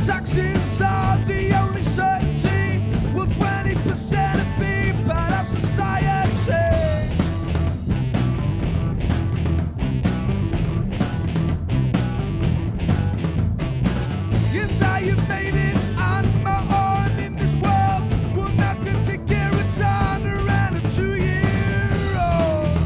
Taxes are the only certainty. Will 20% of people of society? Yes, I have made it on my own in this world. Will not take care of time around a 2-year-old.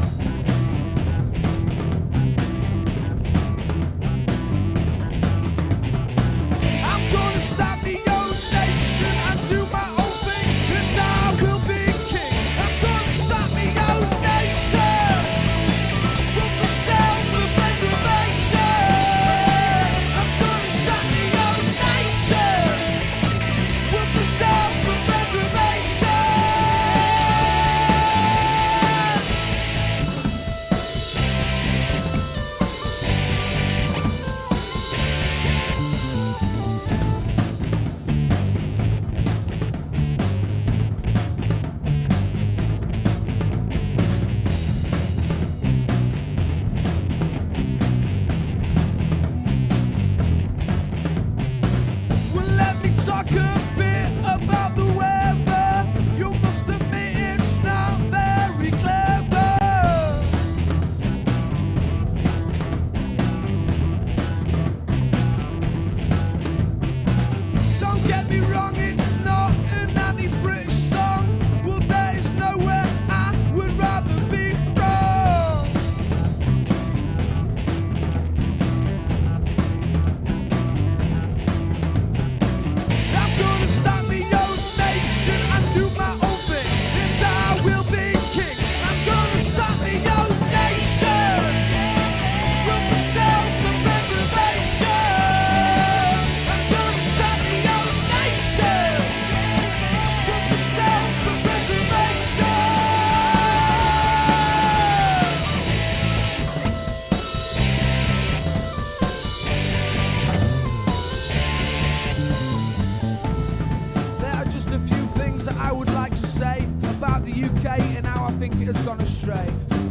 I'm gonna stop the old nation and do my own thing, 'cause I will be king. I'm gonna stop the old nation with the self-preservation. I'm gonna stop the old nation with the self-preservation. Well, let me talk a bit about the weather. You must admit it's not very clever. Don't get me wrong, it's not an anti-British song. Well, there is nowhere I would rather be wrong. I'm gonna stop the old nation and do my own thing, and I will be king. I'm gonna stop the old nation with the self-preservation. I'm gonna stop the old nation with the self-preservation. There are just a few things that I would like to say about the UK and how I think it has gone astray.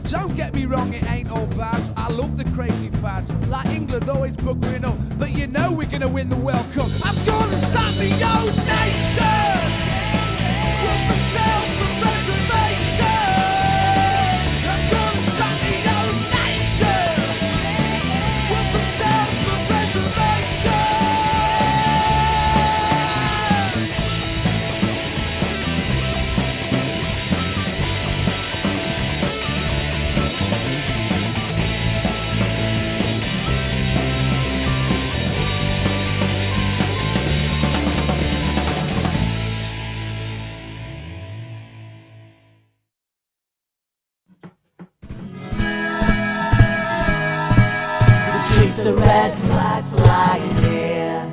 Don't get me wrong, it ain't all bad. I love the crazy fads, like England always buggering up, but you know we're gonna win the World Cup. I'm gonna stop the old nation with the self-preservation. I'm gonna stop the old nation with the self-preservation. Keep the red flag flying here.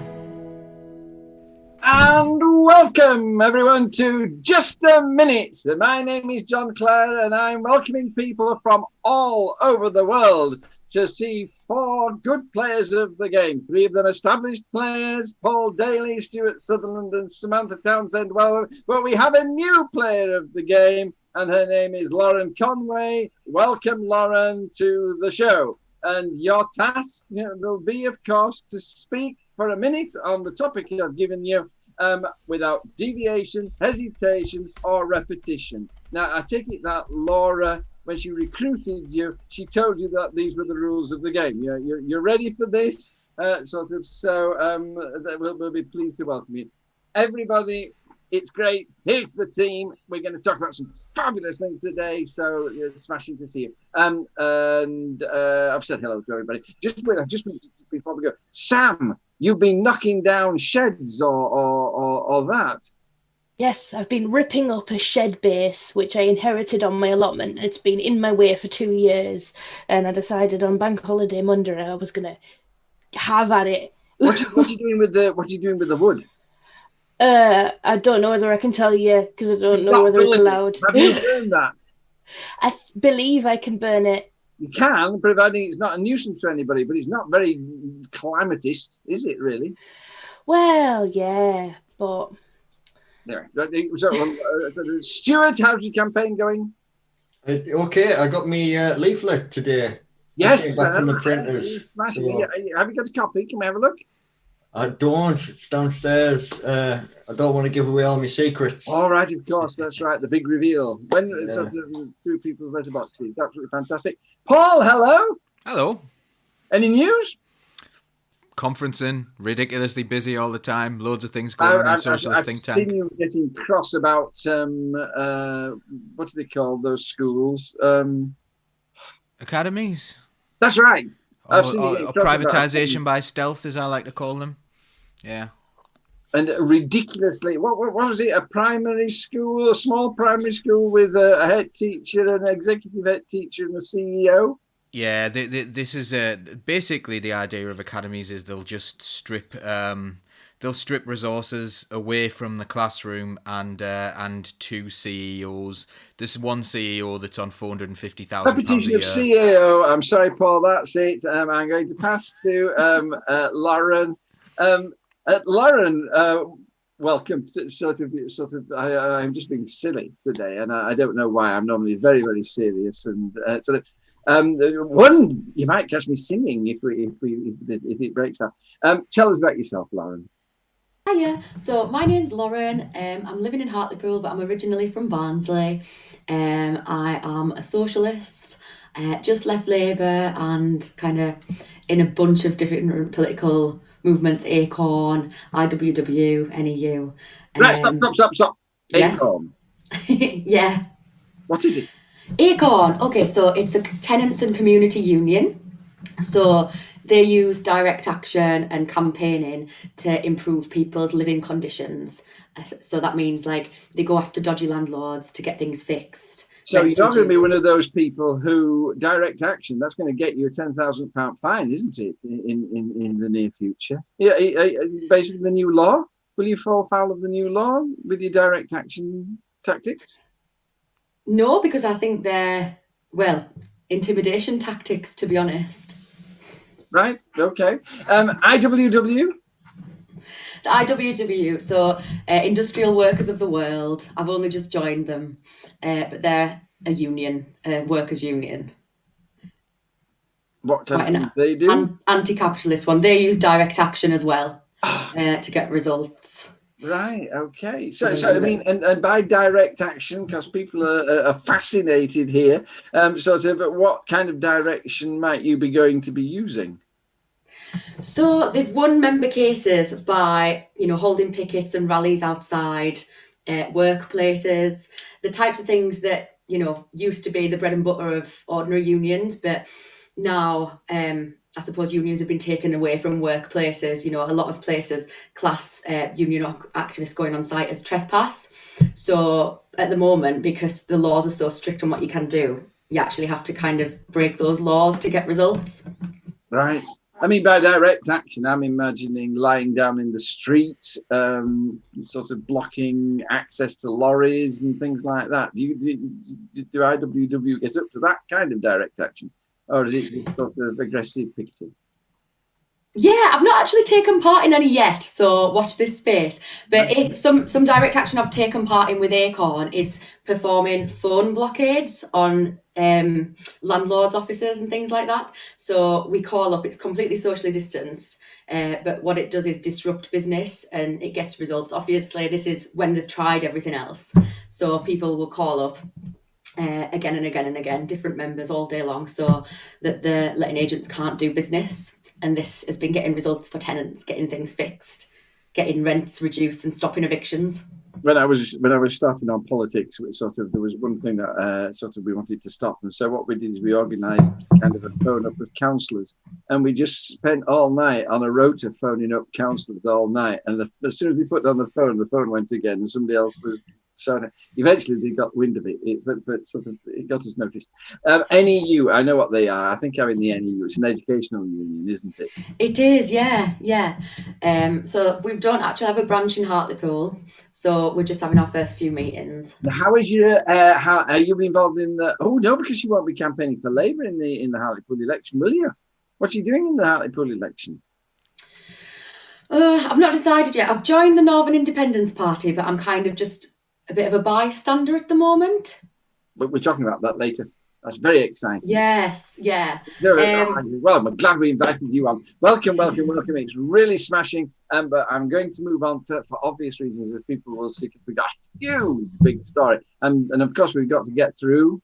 And welcome everyone to Just a Minute. My name is John Clare and I'm welcoming people from all over the world to see 4 good players of the game. 3 of them established players, Paul Daly, Stuart Sutherland and Samantha Townsend. Well, but we have a new player of the game and her name is Lauren Conway. Welcome, Lauren, to the show. And your task will be, of course, to speak for a minute on the topic I've given you without deviation, hesitation, or repetition. Now, I take it that Laura, when she recruited you, she told you that these were the rules of the game. You're ready for this? We'll be pleased to welcome you. Everybody, it's great. Here's the team. We're going to talk about some fabulous things today, so it's smashing to see you. And I've said hello to everybody. Just before we go, Sam, you've been knocking down sheds or that. Yes, I've been ripping up a shed base which I inherited on my allotment. It's been in my way for 2 years, and I decided on Bank Holiday Monday I was going to have at it What are you doing with the wood? I don't know whether I can tell you because I don't know whether it's allowed. Have you burned that? I believe I can burn it. You can, providing it's not a nuisance to anybody, but it's not very climatist, is it really? Well, yeah, but... Anyway, so, Stuart, how's your campaign going? Okay, I got me leaflet today. Yes, back from the printers. So, have you got a copy? Can we have a look? I don't. It's downstairs. I don't want to give away all my secrets. All right, of course, that's right. The big reveal. When sort of through people's letterboxes. Absolutely fantastic. Paul, hello. Hello. Any news? Conferencing, ridiculously busy all the time. Loads of things going on in Socialist Think Tank. I've seen you getting cross about what do they call those schools? Academies. That's right. Or privatisation by stealth, as I like to call them. Yeah. And ridiculously, what was it? A primary school, a small primary school with a head teacher, an executive head teacher, and a CEO. Yeah, this is basically the idea of academies is they'll just strip resources away from the classroom and to CEOs. There's one CEO that's on £450,000 a year. Repetition of CEO. I'm sorry, Paul. That's it. I'm going to pass to Lauren. Lauren, welcome. I'm just being silly today, and I don't know why. I'm normally very, very serious and one, you might catch me singing if it breaks up. Tell us about yourself, Lauren. Hiya. So my name's Lauren. I'm living in Hartlepool, but I'm originally from Barnsley. I am a socialist. Just left Labour and kind of in a bunch of different political movements: Acorn, IWW, NEU. Right, stop. Yeah. Acorn. Yeah. What is it? Acorn. Okay, so it's a tenants and community union. So they use direct action and campaigning to improve people's living conditions. So that means like they go after dodgy landlords to get things fixed. So you're not going to be one of those people who direct action. That's going to get you a £10,000 fine, isn't it? In the near future. Yeah, basically the new law. Will you fall foul of the new law with your direct action tactics? No, because I think they're, intimidation tactics, to be honest. Right, okay. IWW? The IWW, so Industrial Workers of the World. I've only just joined them, but they're a union, a workers' union. What kind of thing they do? Anti-capitalist one. They use direct action as well to get results. Right, okay. So I mean, and by direct action, because people are fascinated here, what kind of direction might you be going to be using? So they've won member cases by, holding pickets and rallies outside workplaces, the types of things that, used to be the bread and butter of ordinary unions, but now I suppose unions have been taken away from workplaces. A lot of places class union activists going on site as trespass. So at the moment, because the laws are so strict on what you can do, you actually have to kind of break those laws to get results. Right. I mean, by direct action, I'm imagining lying down in the street, sort of blocking access to lorries and things like that. Do IWW get up to that kind of direct action? Or is it sort of aggressive picketing? Yeah, I've not actually taken part in any yet, so watch this space. But some direct action I've taken part in with Acorn is performing phone blockades on landlords' offices and things like that. So we call up, it's completely socially distanced, but what it does is disrupt business and it gets results. Obviously, this is when they've tried everything else. So people will call up again and again and again, different members all day long, so that the letting agents can't do business. And this has been getting results for tenants, getting things fixed, getting rents reduced and stopping evictions. When I was starting on politics, there was one thing that we wanted to stop, and so what we did is we organised kind of a phone up with councillors, and we just spent all night on a rota phoning up councillors all night. And as soon as we put on the phone went again, and somebody else was So eventually they got wind of it, but sort of it got us noticed. NEU, I know what they are. I think I'm in the NEU. It's an educational union, isn't it? It is, yeah. So we don't actually have a branch in Hartlepool, so we're just having our first few meetings. Now, how is your? How are you involved in the? Oh no, because you won't be campaigning for Labour in the Hartlepool election, will you? What are you doing in the Hartlepool election? I've not decided yet. I've joined the Northern Independence Party, but I'm kind of just a bit of a bystander at the moment. But we're talking about that later. That's very exciting. Yes, yeah. Well, I'm glad we invited you on. Welcome. It's really smashing. But I'm going to move on for obvious reasons, as people will see, because we got a huge big story, and of course we've got to get through.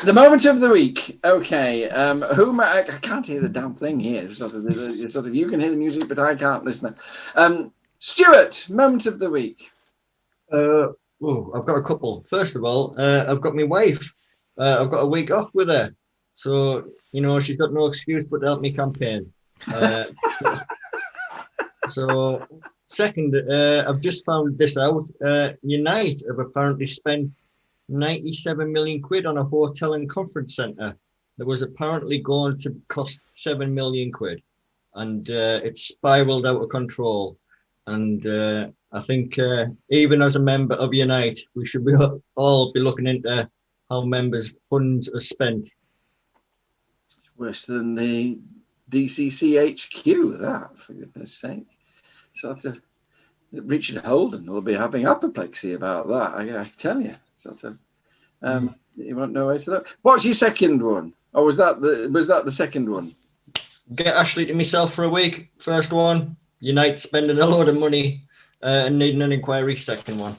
The moment of the week. Okay. I can't hear the damn thing here. Sort of you can hear the music, but I can't listen. Stuart, moment of the week. I've got a couple. First of all, I've got my wife. I've got a week off with her. So, she's got no excuse but to help me campaign. So, second, I've just found this out. Unite have apparently spent 97 million quid on a hotel and conference centre that was apparently going to cost 7 million quid, and it's spiraled out of control. And I think even as a member of Unite, we should all be looking into how members' funds are spent. It's worse than the DCC HQ, that, for goodness sake. Sort of Richard Holden will be having apoplexy about that, I tell you. Sort of, you won't know where to look. What's your second one? Or was that the second one? Get Ashley to myself for a week. First one. Unite spending a load of money and needing an inquiry. Second one.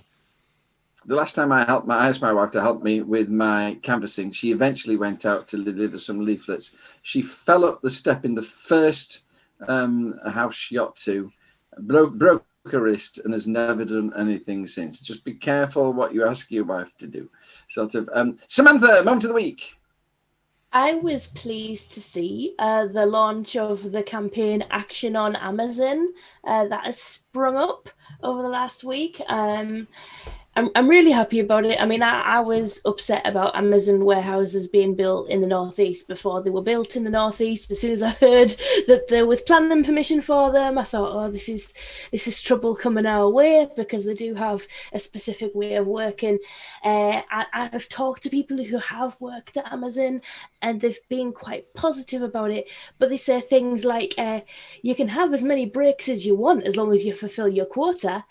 The last time I asked my wife to help me with my canvassing, she eventually went out to deliver some leaflets. She fell up the step in the first house she got to, broke her wrist, and has never done anything since. Just be careful what you ask your wife to do. Sort of. Samantha, moment of the week. I was pleased to see the launch of the campaign Action on Amazon that has sprung up over the last week. I'm really happy about it. I mean, I was upset about Amazon warehouses being built in the Northeast before they were built in the Northeast. As soon as I heard that there was planning permission for them, I thought, oh, this is trouble coming our way, because they do have a specific way of working. I've talked to people who have worked at Amazon, and they've been quite positive about it. But they say things like, you can have as many breaks as you want as long as you fulfill your quota.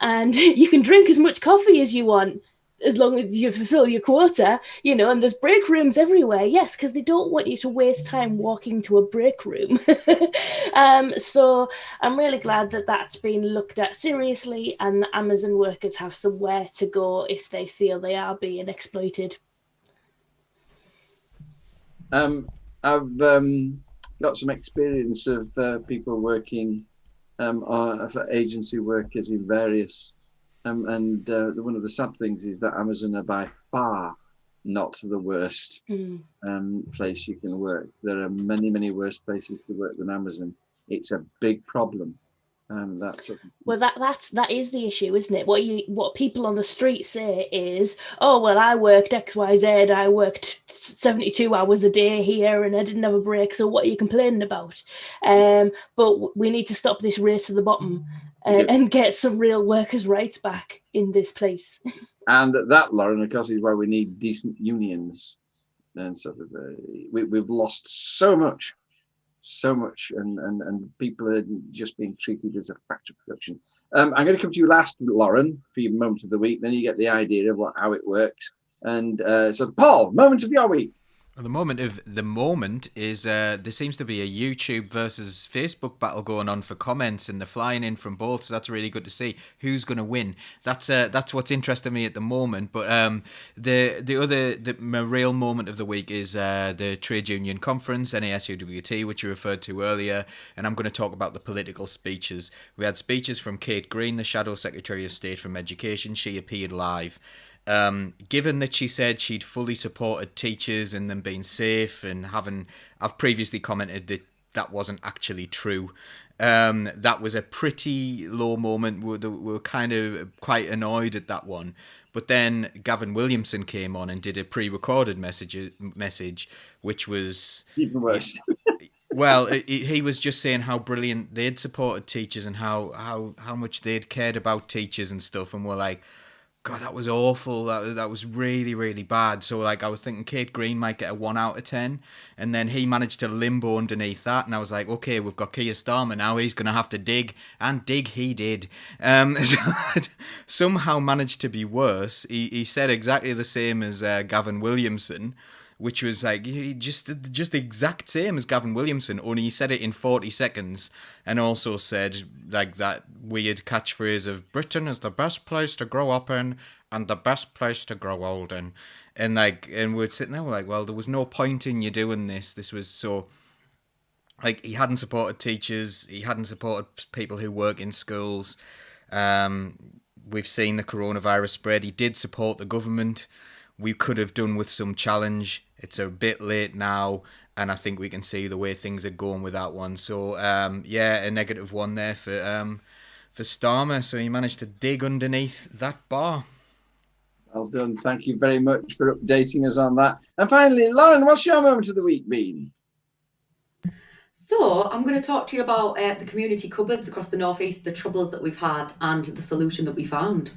And you can drink as much coffee as you want as long as you fulfill your quota, and there's break rooms everywhere. Yes, because they don't want you to waste time walking to a break room. So I'm really glad that that's been looked at seriously, and the Amazon workers have somewhere to go if they feel they are being exploited. I've got some experience of people working for agency workers in various, and one of the sad things is that Amazon are by far not the worst place you can work. There are many, many worse places to work than Amazon. It's a big problem. Well, that is the issue, isn't it? What people on the street say is, oh well, I worked XYZ, I worked 72 hours a day here and I didn't have a break, so what are you complaining about? But we need to stop this race to the bottom and get some real workers' rights back in this place. And that, Lauren, of course, is why we need decent unions. And sort of, we've lost so much, and people are just being treated as a factory production. I'm going to come to you last, Lauren, for your moment of the week. Then you get the idea of how it works. And so, Paul, moment of your week. Well, the moment is there seems to be a YouTube versus Facebook battle going on for comments, and they're flying in from both. So that's really good to see. Who's going to win? That's what's interesting me at the moment. But my real moment of the week is the trade union conference, NASUWT, which you referred to earlier. And I'm going to talk about the political speeches. We had speeches from Kate Green, the Shadow Secretary of State from Education. She appeared live. Given that she said she'd fully supported teachers and them being safe and I've previously commented that that wasn't actually true. That was a pretty low moment. We were kind of quite annoyed at that one. But then Gavin Williamson came on and did a pre-recorded message, which was even worse. Well, he was just saying how brilliant they'd supported teachers and how much they'd cared about teachers and stuff. And we're like, God, that was awful. That was really, really bad. So, like, I was thinking Kate Green might get a 1 out of 10. And then he managed to limbo underneath that. And I was like, okay, we've got Keir Starmer now. He's going to have to dig. And dig he did. Somehow managed to be worse. He said exactly the same as Gavin Williamson, which was like just the exact same as Gavin Williamson, only he said it in 40 seconds and also said like that weird catchphrase of Britain is the best place to grow up in and the best place to grow old in. And we're sitting there, we're like, well, there was no point in you doing this. This was so, like, he hadn't supported teachers, he hadn't supported people who work in schools. We've seen the coronavirus spread. He did support the government. We could have done with some challenge. It's a bit late now, and I think we can see the way things are going with that one. So, a -1 there for Starmer. So he managed to dig underneath that bar. Well done. Thank you very much for updating us on that. And finally, Lauren, what's your moment of the week been? So I'm going to talk to you about the community cupboards across the North East, the troubles that we've had and the solution that we found.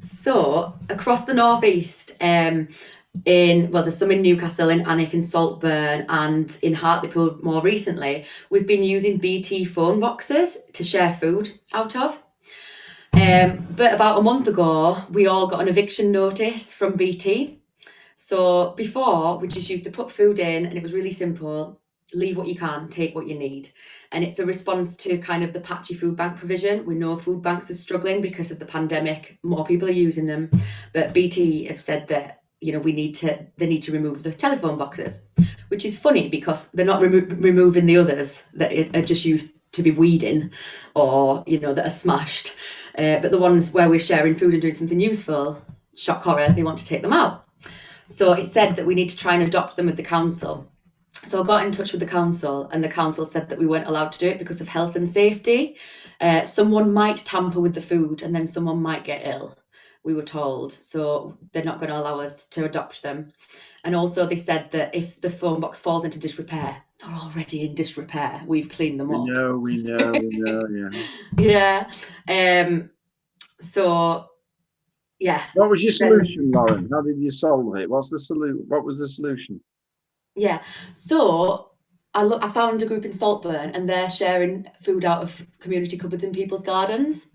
So across the North East, there's some in Newcastle, in Alnwick and Saltburn, and in Hartlepool more recently, we've been using BT phone boxes to share food out of. But about a month ago, we all got an eviction notice from BT. So before, we just used to put food in and it was really simple. Leave what you can, take what you need. And it's a response to kind of the patchy food bank provision. We know food banks are struggling because of the pandemic. More people are using them. But BT have said that, they need to remove the telephone boxes, which is funny because they're not removing the others that are just used to be weeding or, that are smashed. But the ones where we're sharing food and doing something useful, shock horror, they want to take them out. So it said that we need to try and adopt them with the council. So I got in touch with the council and the council said that we weren't allowed to do it because of health and safety. Someone might tamper with the food and then someone might get ill, we were told. So they're not going to allow us to adopt them. And also they said that if the phone box falls into disrepair, they're already in disrepair. We've cleaned them up. We know, yeah. Yeah. Yeah. What was your solution, Lauren? How did you solve it? What was the solution? Yeah, so I found a group in Saltburn and they're sharing food out of community cupboards in people's gardens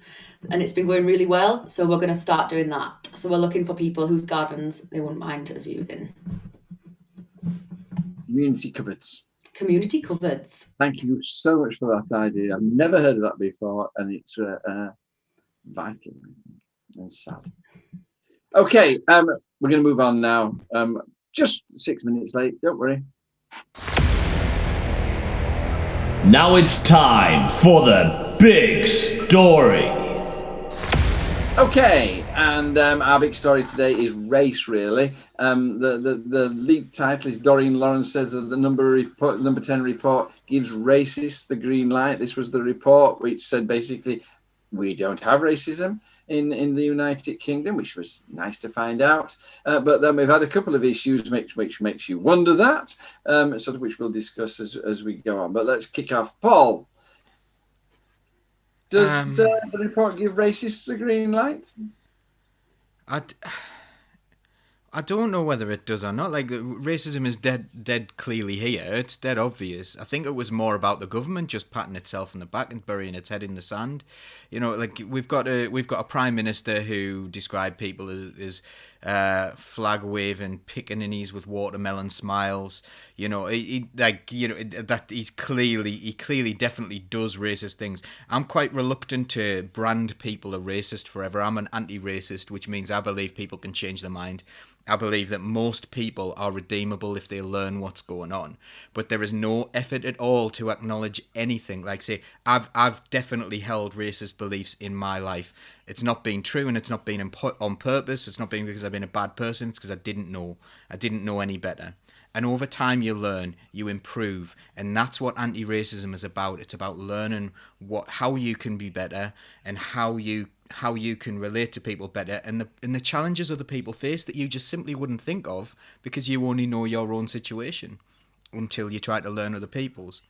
and it's been going really well. So we're going to start doing that. So we're looking for people whose gardens they wouldn't mind us using. Community cupboards. Community cupboards. Thank you so much for that idea. I've never heard of that before and it's vital and sad. Okay, we're going to move on now. Just 6 minutes late, don't worry. Now it's time for the big story. Okay, and our big story today is race, really. The lead title is Doreen Lawrence says that the number 10 report gives racists the green light. This was the report which said basically we don't have racism in the United Kingdom, which was nice to find out. But then we've had a couple of issues which makes you wonder that, sort of which we'll discuss as we go on. But let's kick off. Paul, does the report give racists a green light? I don't know whether it does or not. Like, racism is dead clearly here. It's dead obvious. I think it was more about the government just patting itself in the back and burying its head in the sand. Like we've got a prime minister who described people as flag waving pickaninnies with watermelon smiles. That he clearly definitely does racist things. I'm quite reluctant to brand people a racist forever. I'm an anti-racist, which means I believe people can change their mind. I believe that most people are redeemable if they learn what's going on, but there is no effort at all to acknowledge anything. Like, say, I've definitely held racist beliefs in my life, It's not been true, and it's not been on purpose. It's not been because I've been a bad person. It's because I didn't know any better. And over time, you learn, you improve, and that's what anti-racism is about. It's about learning how you can be better, and how you can relate to people better, and the challenges other people face that you just simply wouldn't think of because you only know your own situation until you try to learn other people's.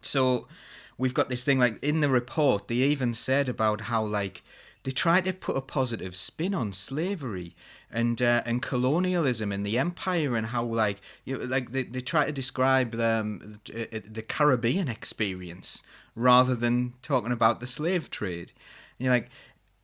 So we've got this thing, like in the report, they even said about how like they tried to put a positive spin on slavery and colonialism in the empire, and how like they try to describe the Caribbean experience rather than talking about the slave trade. And you're like,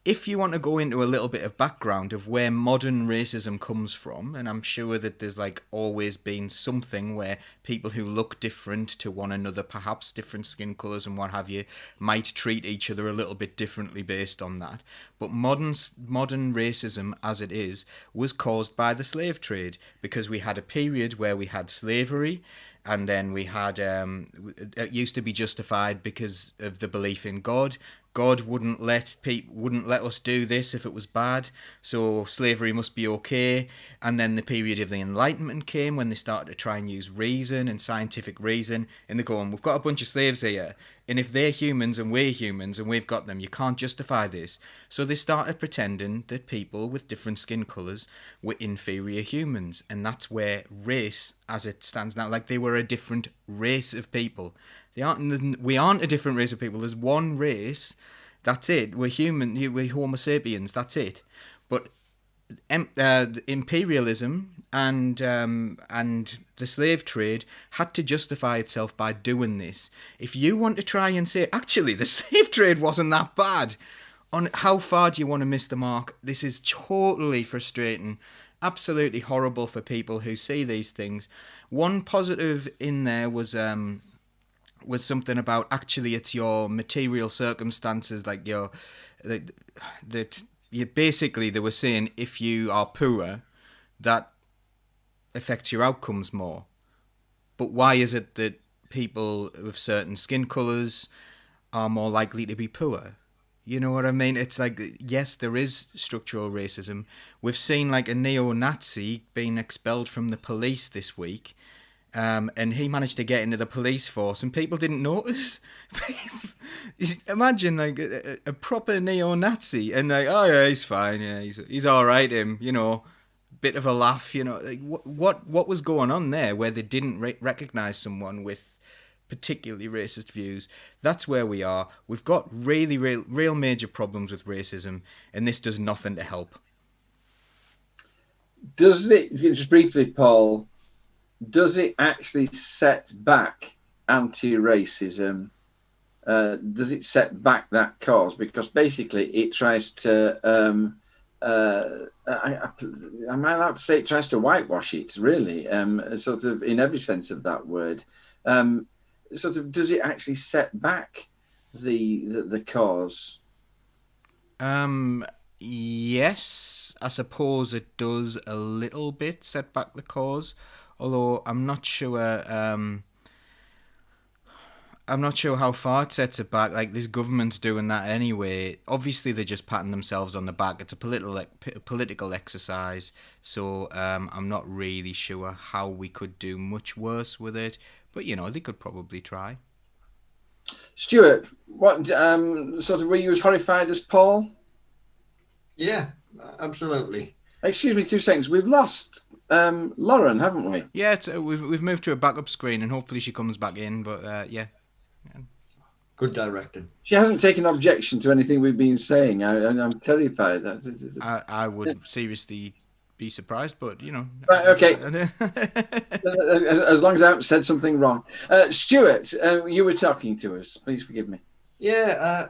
if you want to go into a little bit of background of where modern racism comes from, and I'm sure that there's like always been something where people who look different to one another, perhaps different skin colours and what have you, might treat each other a little bit differently based on that. But modern racism as it is was caused by the slave trade, because we had a period where we had slavery, and then we had it used to be justified because of the belief in God. God wouldn't let us do this if it was bad, so slavery must be okay. And then the period of the Enlightenment came, when they started to try and use reason and scientific reason, and they're going, we've got a bunch of slaves here, and if they're humans and we're humans and we've got them, you can't justify this. So they started pretending that people with different skin colours were inferior humans, and that's where race, as it stands now, like they were a different race of people. We aren't a different race of people. There's one race. That's it. We're human. We're Homo sapiens. That's it. But imperialism and the slave trade had to justify itself by doing this. If you want to try and say, actually, the slave trade wasn't that bad, on how far do you want to miss the mark? This is totally frustrating. Absolutely horrible for people who see these things. One positive in there was something about, actually it's your material circumstances, like basically they were saying if you are poor, that affects your outcomes more. But why is it that people with certain skin colours are more likely to be poor? You know what I mean? It's like, yes, there is structural racism. We've seen like a neo-Nazi being expelled from the police this week. And he managed to get into the police force, and people didn't notice. Imagine like a proper neo-Nazi, and like, oh yeah, he's fine, yeah, he's all right. Bit of a laugh, Like what was going on there, where they didn't recognize someone with particularly racist views? That's where we are. We've got real major problems with racism, and this does nothing to help. Does it, just briefly, Paul? Does it actually set back anti-racism? Does it set back that cause? Because basically it tries to, am I allowed to say it tries to whitewash it, really, sort of in every sense of that word. Sort of, does it actually set back the cause? Yes, I suppose it does a little bit set back the cause. Although I'm not sure how far it sets it back. Like, this government's doing that anyway. Obviously, they're just patting themselves on the back. It's a political exercise. So I'm not really sure how we could do much worse with it. But, they could probably try. Stuart, what sort of, were you as horrified as Paul? Yeah, absolutely. Excuse me 2 seconds. We've lost Lauren, haven't we? Yeah, we've moved to a backup screen, and hopefully she comes back in. But yeah. Good directing. She hasn't taken objection to anything we've been saying. I'm terrified. I would seriously be surprised, but Right, okay. As long as I haven't said something wrong. Stuart, you were talking to us. Please forgive me. Yeah,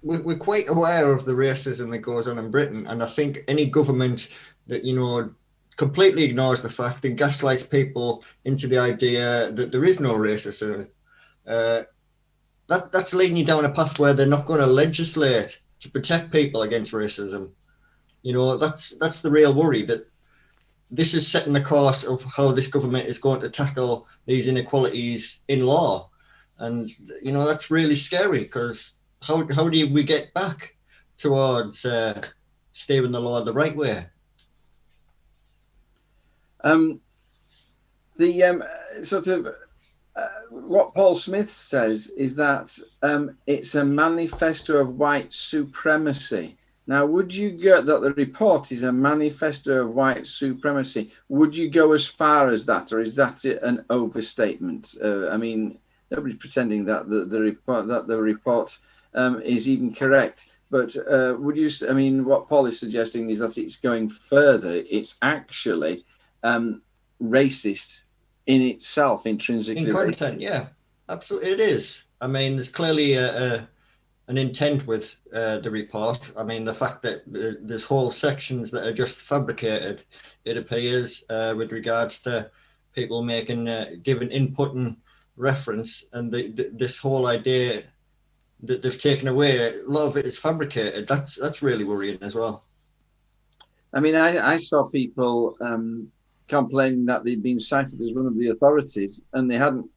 we're quite aware of the racism that goes on in Britain, and I think any government that completely ignores the fact and gaslights people into the idea that there is no racism, that's leading you down a path where they're not going to legislate to protect people against racism. That's the real worry, that this is setting the course of how this government is going to tackle these inequalities in law. And that's really scary, because how do we get back towards steering the law the right way? What Paul Smith says is that it's a manifesto of white supremacy. Now, would you get that the report is a manifesto of white supremacy? Would you go as far as that, or is that an overstatement? I mean, nobody's pretending that the report is even correct. But would you? I mean, what Paul is suggesting is that it's going further. It's actually racist in itself, intrinsically. In content, yeah, absolutely, it is. I mean, there's clearly an intent with the report. I mean, the fact that there's whole sections that are just fabricated, it appears, with regards to people making giving input and reference, and this whole idea that they've taken away, a lot of it is fabricated. That's really worrying as well. I mean, I saw people complaining that they'd been cited as one of the authorities, and they hadn't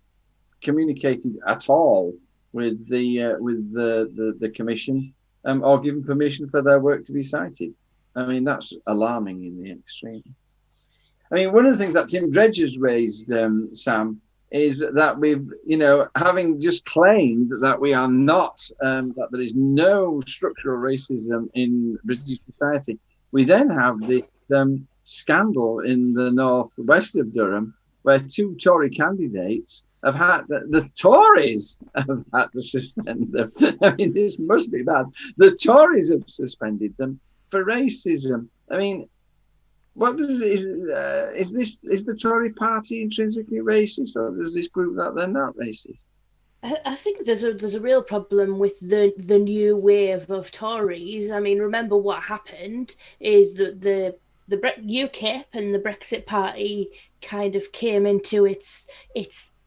communicated at all with the commission or given permission for their work to be cited. I mean, that's alarming in the extreme. I mean, one of the things that Tim Dredger's raised, Sam, is that we've, having just claimed that we are not, that there is no structural racism in British society, we then have this scandal in the northwest of Durham, where two Tory candidates have had, the Tories have had to suspend them. I mean, this must be bad. The Tories have suspended them for racism. I mean, what is the Tory party intrinsically racist, or does this prove that they're not racist? I think there's a real problem with the new wave of Tories. I mean, remember what happened is that the UKIP and the Brexit Party kind of came into its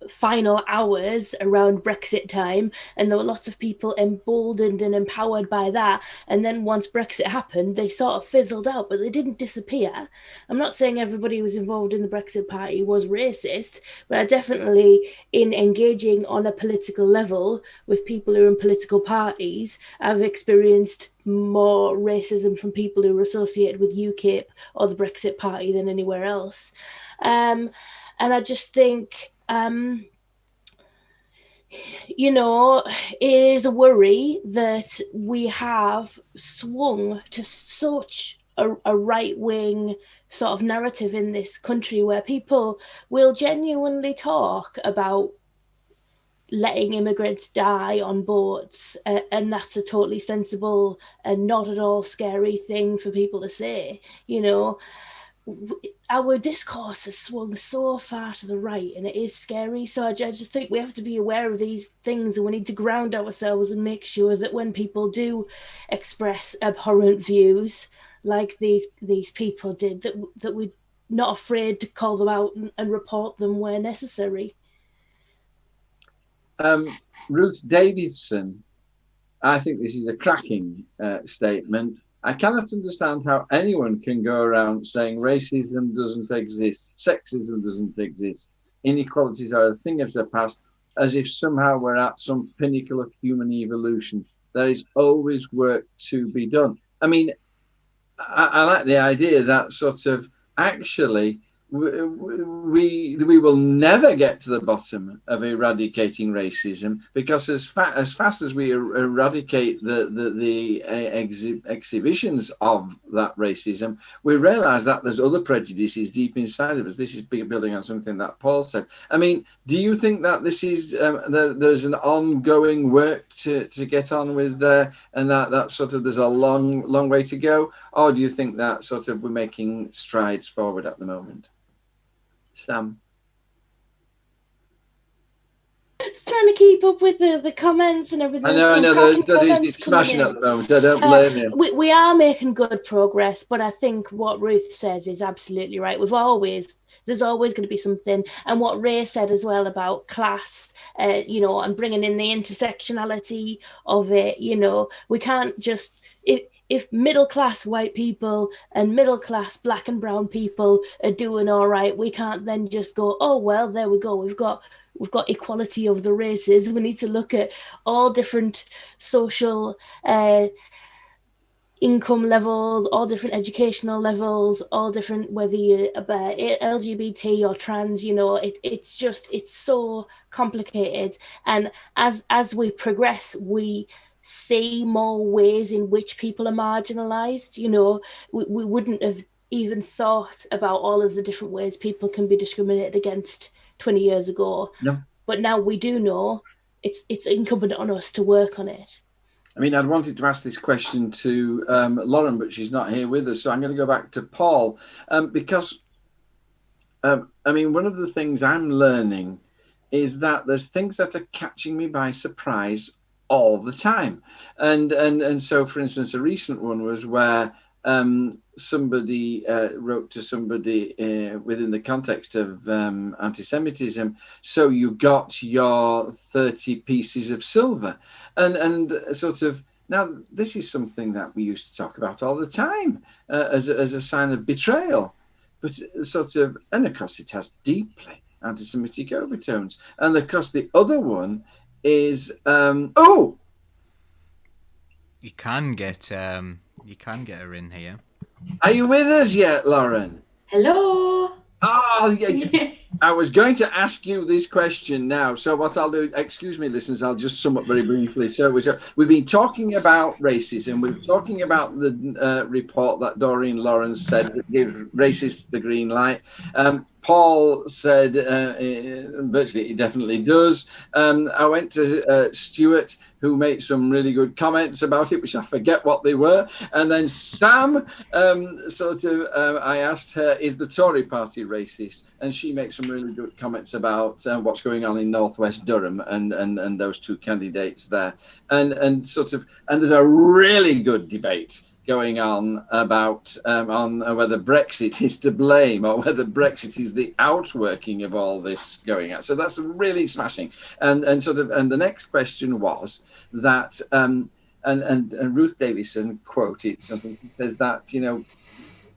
final hours around Brexit time, and there were lots of people emboldened and empowered by that, and then once Brexit happened, they sort of fizzled out, but they didn't disappear. I'm not saying everybody who was involved in the Brexit Party was racist, but I definitely, in engaging on a political level with people who are in political parties, I've experienced more racism from people who are associated with UKIP or the Brexit Party than anywhere else. And I just think, it is a worry that we have swung to such a right-wing sort of narrative in this country where people will genuinely talk about letting immigrants die on boats, and that's a totally sensible and not at all scary thing for people to say. Our discourse has swung so far to the right, and it is scary. So I just think we have to be aware of these things, and we need to ground ourselves and make sure that when people do express abhorrent views like these people did, that we're not afraid to call them out and report them where necessary. Ruth Davidson, I think this is a cracking statement. I cannot understand how anyone can go around saying racism doesn't exist, sexism doesn't exist, inequalities are a thing of the past, as if somehow we're at some pinnacle of human evolution. There is always work to be done. I mean, I like the idea that sort of actually we will never get to the bottom of eradicating racism, because as fast as we eradicate the exhibitions of that racism, we realize that there's other prejudices deep inside of us. This is building on something that Paul said. I mean, do you think that this is there's an ongoing work to get on with there, and that sort of there's a long way to go, or do you think that sort of we're making strides forward at the moment? Sam? Just trying to keep up with the comments and everything. I know, it's smashing at the moment. I don't blame you. We are making good progress, but I think what Ruth says is absolutely right. There's always going to be something, and what Ray said as well about class, and bringing in the intersectionality of it. We can't just if middle-class white people and middle-class black and brown people are doing all right, we can't then just go, oh, well, there we go. we've got equality of the races. We need to look at all different social income levels, all different educational levels, all different, whether you're LGBT or trans, it's so complicated. And as we progress, we see more ways in which people are marginalized. We wouldn't have even thought about all of the different ways people can be discriminated against 20 years ago. No. But now we do know. It's incumbent on us to work on it. I mean, I'd wanted to ask this question to Lauren, but she's not here with us. So I'm going to go back to Paul because, one of the things I'm learning is that there's things that are catching me by surprise all the time. And so, for instance, a recent one was where somebody wrote to somebody within the context of anti-Semitism, so you got your 30 pieces of silver. And sort of, now this is something that we used to talk about all the time as a sign of betrayal. But sort of, and of course it has deeply anti-Semitic overtones. And of course the other one is, You can get her in here. Are you with us yet, Lauren? Hello. Oh, yeah. I was going to ask you this question now. So what I'll do, excuse me, listeners, I'll just sum up very briefly. So we've been talking about racism. We're talking about the report that Doreen Lawrence said give racists the green light. Paul said virtually he definitely does. I went to Stuart, who made some really good comments about it, which I forget what they were. And then Sam, I asked her, is the Tory party racist? And she makes some really good comments about what's going on in Northwest Durham and those two candidates there. And there's a really good debate going on about on whether Brexit is to blame or whether Brexit is the outworking of all this going on. So that's really smashing. And the next question was that and Ruth Davison quoted something. Says that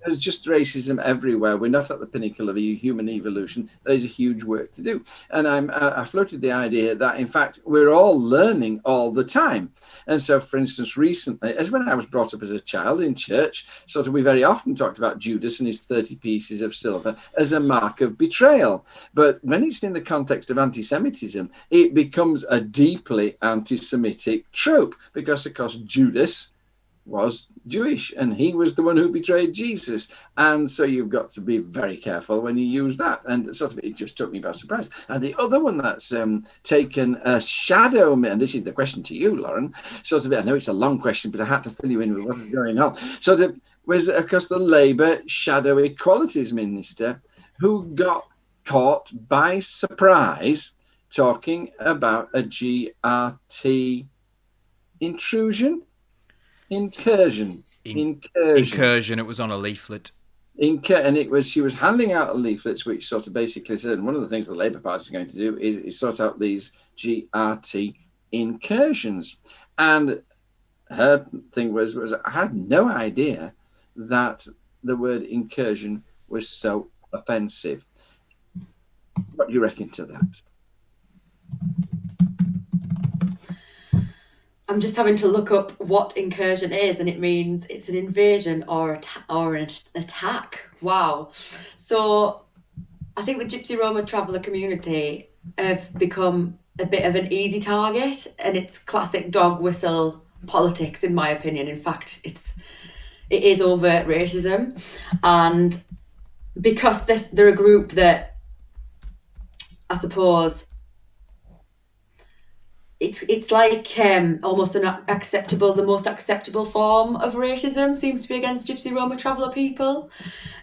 there's just racism everywhere. We're not at the pinnacle of human evolution. There's a huge work to do. And I floated the idea that, in fact, we're all learning all the time. And so, for instance, recently, as when I was brought up as a child in church, we very often talked about Judas and his 30 pieces of silver as a mark of betrayal. But when it's in the context of anti-Semitism, it becomes a deeply anti-Semitic trope because, of course, Judas was Jewish and he was the one who betrayed Jesus, and so you've got to be very careful when you use that. And it just took me by surprise. And the other one that's taken a shadow, and this is the question to you, Lauren, I know it's a long question, but I had to fill you in with what's going on. Was of course the Labour shadow equalities minister who got caught by surprise talking about a GRT incursion. It was on a leaflet. She was handing out leaflets which sort of basically said, one of the things the Labour Party is going to do is sort out these GRT incursions. And her thing was I had no idea that the word incursion was so offensive. What do you reckon to that? I'm just having to look up what incursion is, and it means it's an invasion or an attack. Wow. So I think the Gypsy Roma traveller community have become a bit of an easy target, and it's classic dog whistle politics, in my opinion. In fact, it is overt racism, and because they're a group that I suppose it's like almost the most acceptable form of racism seems to be against Gypsy Roma traveller people.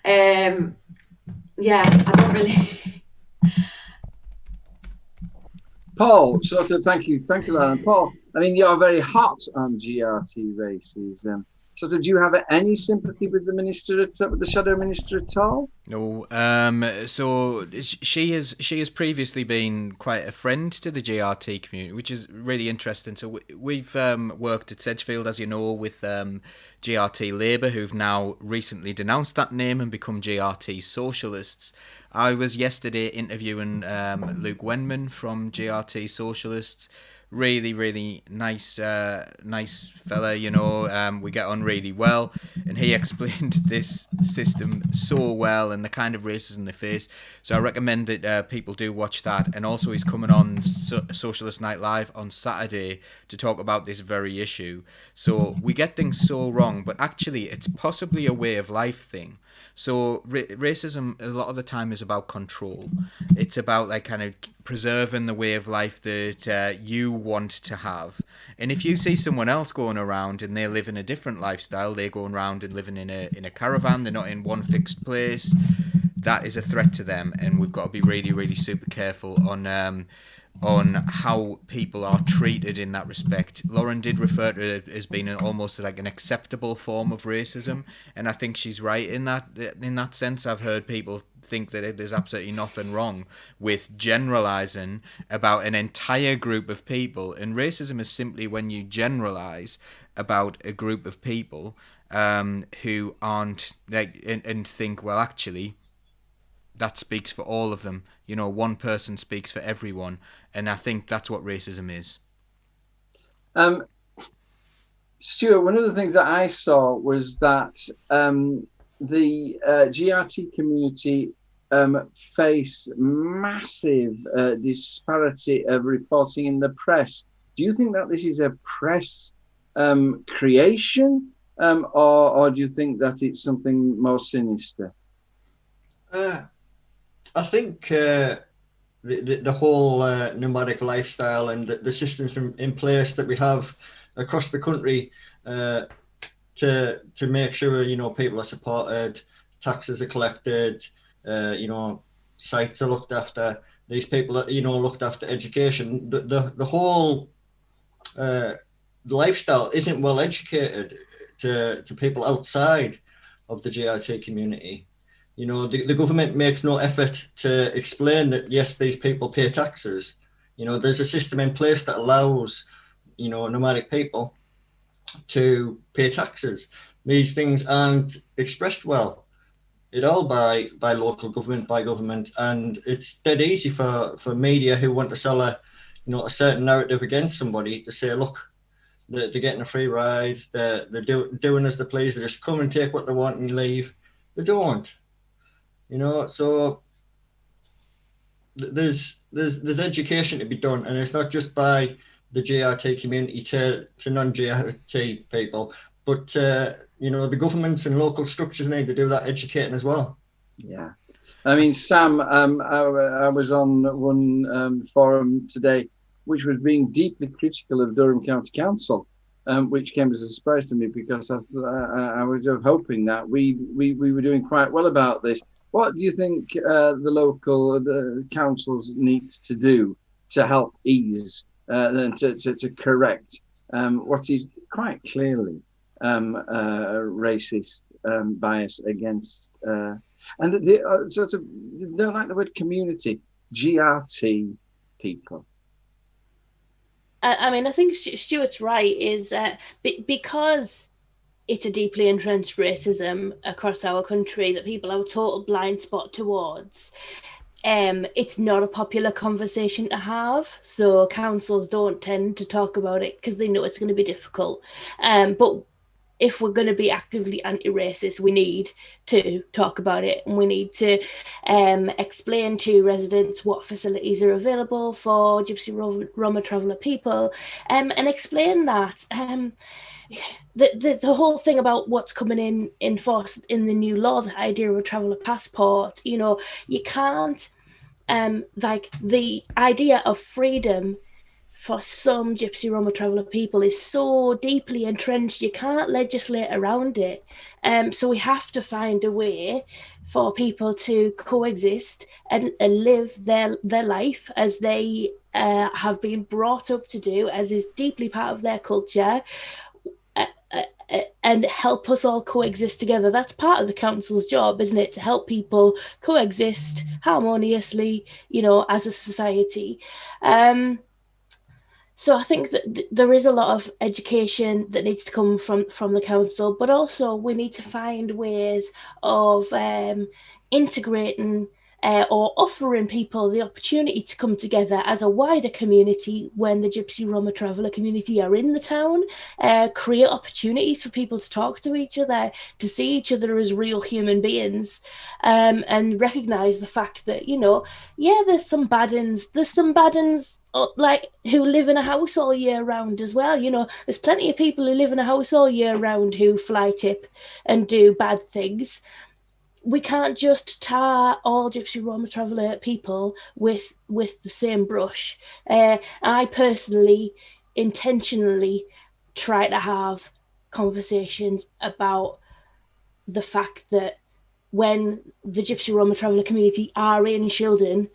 I don't really. Paul, thank you, Lauren. Paul, I mean, you're very hot on GRT races. sort of, do you have any sympathy with the minister, with the shadow minister at all? No. So she has previously been quite a friend to the GRT community, which is really interesting. So we've worked at Sedgefield, as you know, with GRT Labour, who've now recently denounced that name and become GRT Socialists. I was yesterday interviewing Luke Wenman from GRT Socialists. Really, really nice fella, you know. We get on really well, and he explained this system so well and the kind of racism they face. So I recommend that people do watch that. And also, he's coming on Socialist Night Live on Saturday to talk about this very issue. So we get things so wrong, but actually, it's possibly a way of life thing. So racism a lot of the time is about control. It's about like kind of preserving the way of life that you want to have. And if you see someone else going around and they live in a different lifestyle, they're going around and living in a caravan, they're not in one fixed place, that is a threat to them. And we've got to be really, really super careful on how people are treated in that respect. Lauren did refer to it as being almost like an acceptable form of racism, and I think she's right in that sense. I've heard people think that there's absolutely nothing wrong with generalizing about an entire group of people, and racism is simply when you generalize about a group of people who aren't like and think, well, actually that speaks for all of them. You know, one person speaks for everyone. And I think that's what racism is. Stuart, one of the things that I saw was that the GRT community face massive disparity of reporting in the press. Do you think that this is a press creation, or do you think that it's something more sinister? I think the whole nomadic lifestyle and the systems in place that we have across the country to make sure, you know, people are supported, taxes are collected, you know, sites are looked after, these people are, you know, looked after, education. The whole lifestyle isn't well educated to people outside of the GRT community. You know, the government makes no effort to explain that, yes, these people pay taxes. You know, there's a system in place that allows, you know, nomadic people to pay taxes. These things aren't expressed well at all by local government, by government. And it's dead easy for media who want to sell a certain narrative against somebody to say, look, they're getting a free ride, they're doing as they please, they just come and take what they want and leave. They don't. You know, so there's education to be done, and it's not just by the GRT community to non-GRT people, but you know, the governments and local structures need to do that educating as well. Yeah, I mean, Sam, I was on one forum today, which was being deeply critical of Durham County Council, which came as a surprise to me because I was hoping that we were doing quite well about this. What do you think the councils need to do to help ease and to correct what is quite clearly racist bias against and the sort of, don't like the word community, GRT people? I mean, I think Stuart's right, is because it's a deeply entrenched racism across our country that people have a total blind spot towards. It's not a popular conversation to have, so councils don't tend to talk about it because they know it's going to be difficult. But if we're going to be actively anti-racist, we need to talk about it, and we need to explain to residents what facilities are available for Gypsy Roma traveller people, and explain that the whole thing about what's coming in force in the new law, the idea of a traveller passport, you know, you can't, like, the idea of freedom for some Gypsy Roma traveller people is so deeply entrenched, you can't legislate around it. So we have to find a way for people to coexist and live their life as they have been brought up to do, as is deeply part of their culture, and help us all coexist together. That's part of the council's job, isn't it? To help people coexist harmoniously, as a society. So I think that there is a lot of education that needs to come from the council, but also we need to find ways of integrating or offering people the opportunity to come together as a wider community when the Gypsy Roma Traveller community are in the town, create opportunities for people to talk to each other, to see each other as real human beings, and recognise the fact that, there's some bad uns, like who live in a house all year round as well. There's plenty of people who live in a house all year round who fly tip and do bad things. We can't just tar all Gypsy Roma Traveller people with the same brush. I personally intentionally try to have conversations about the fact that when the Gypsy Roma Traveller community are in Shildon,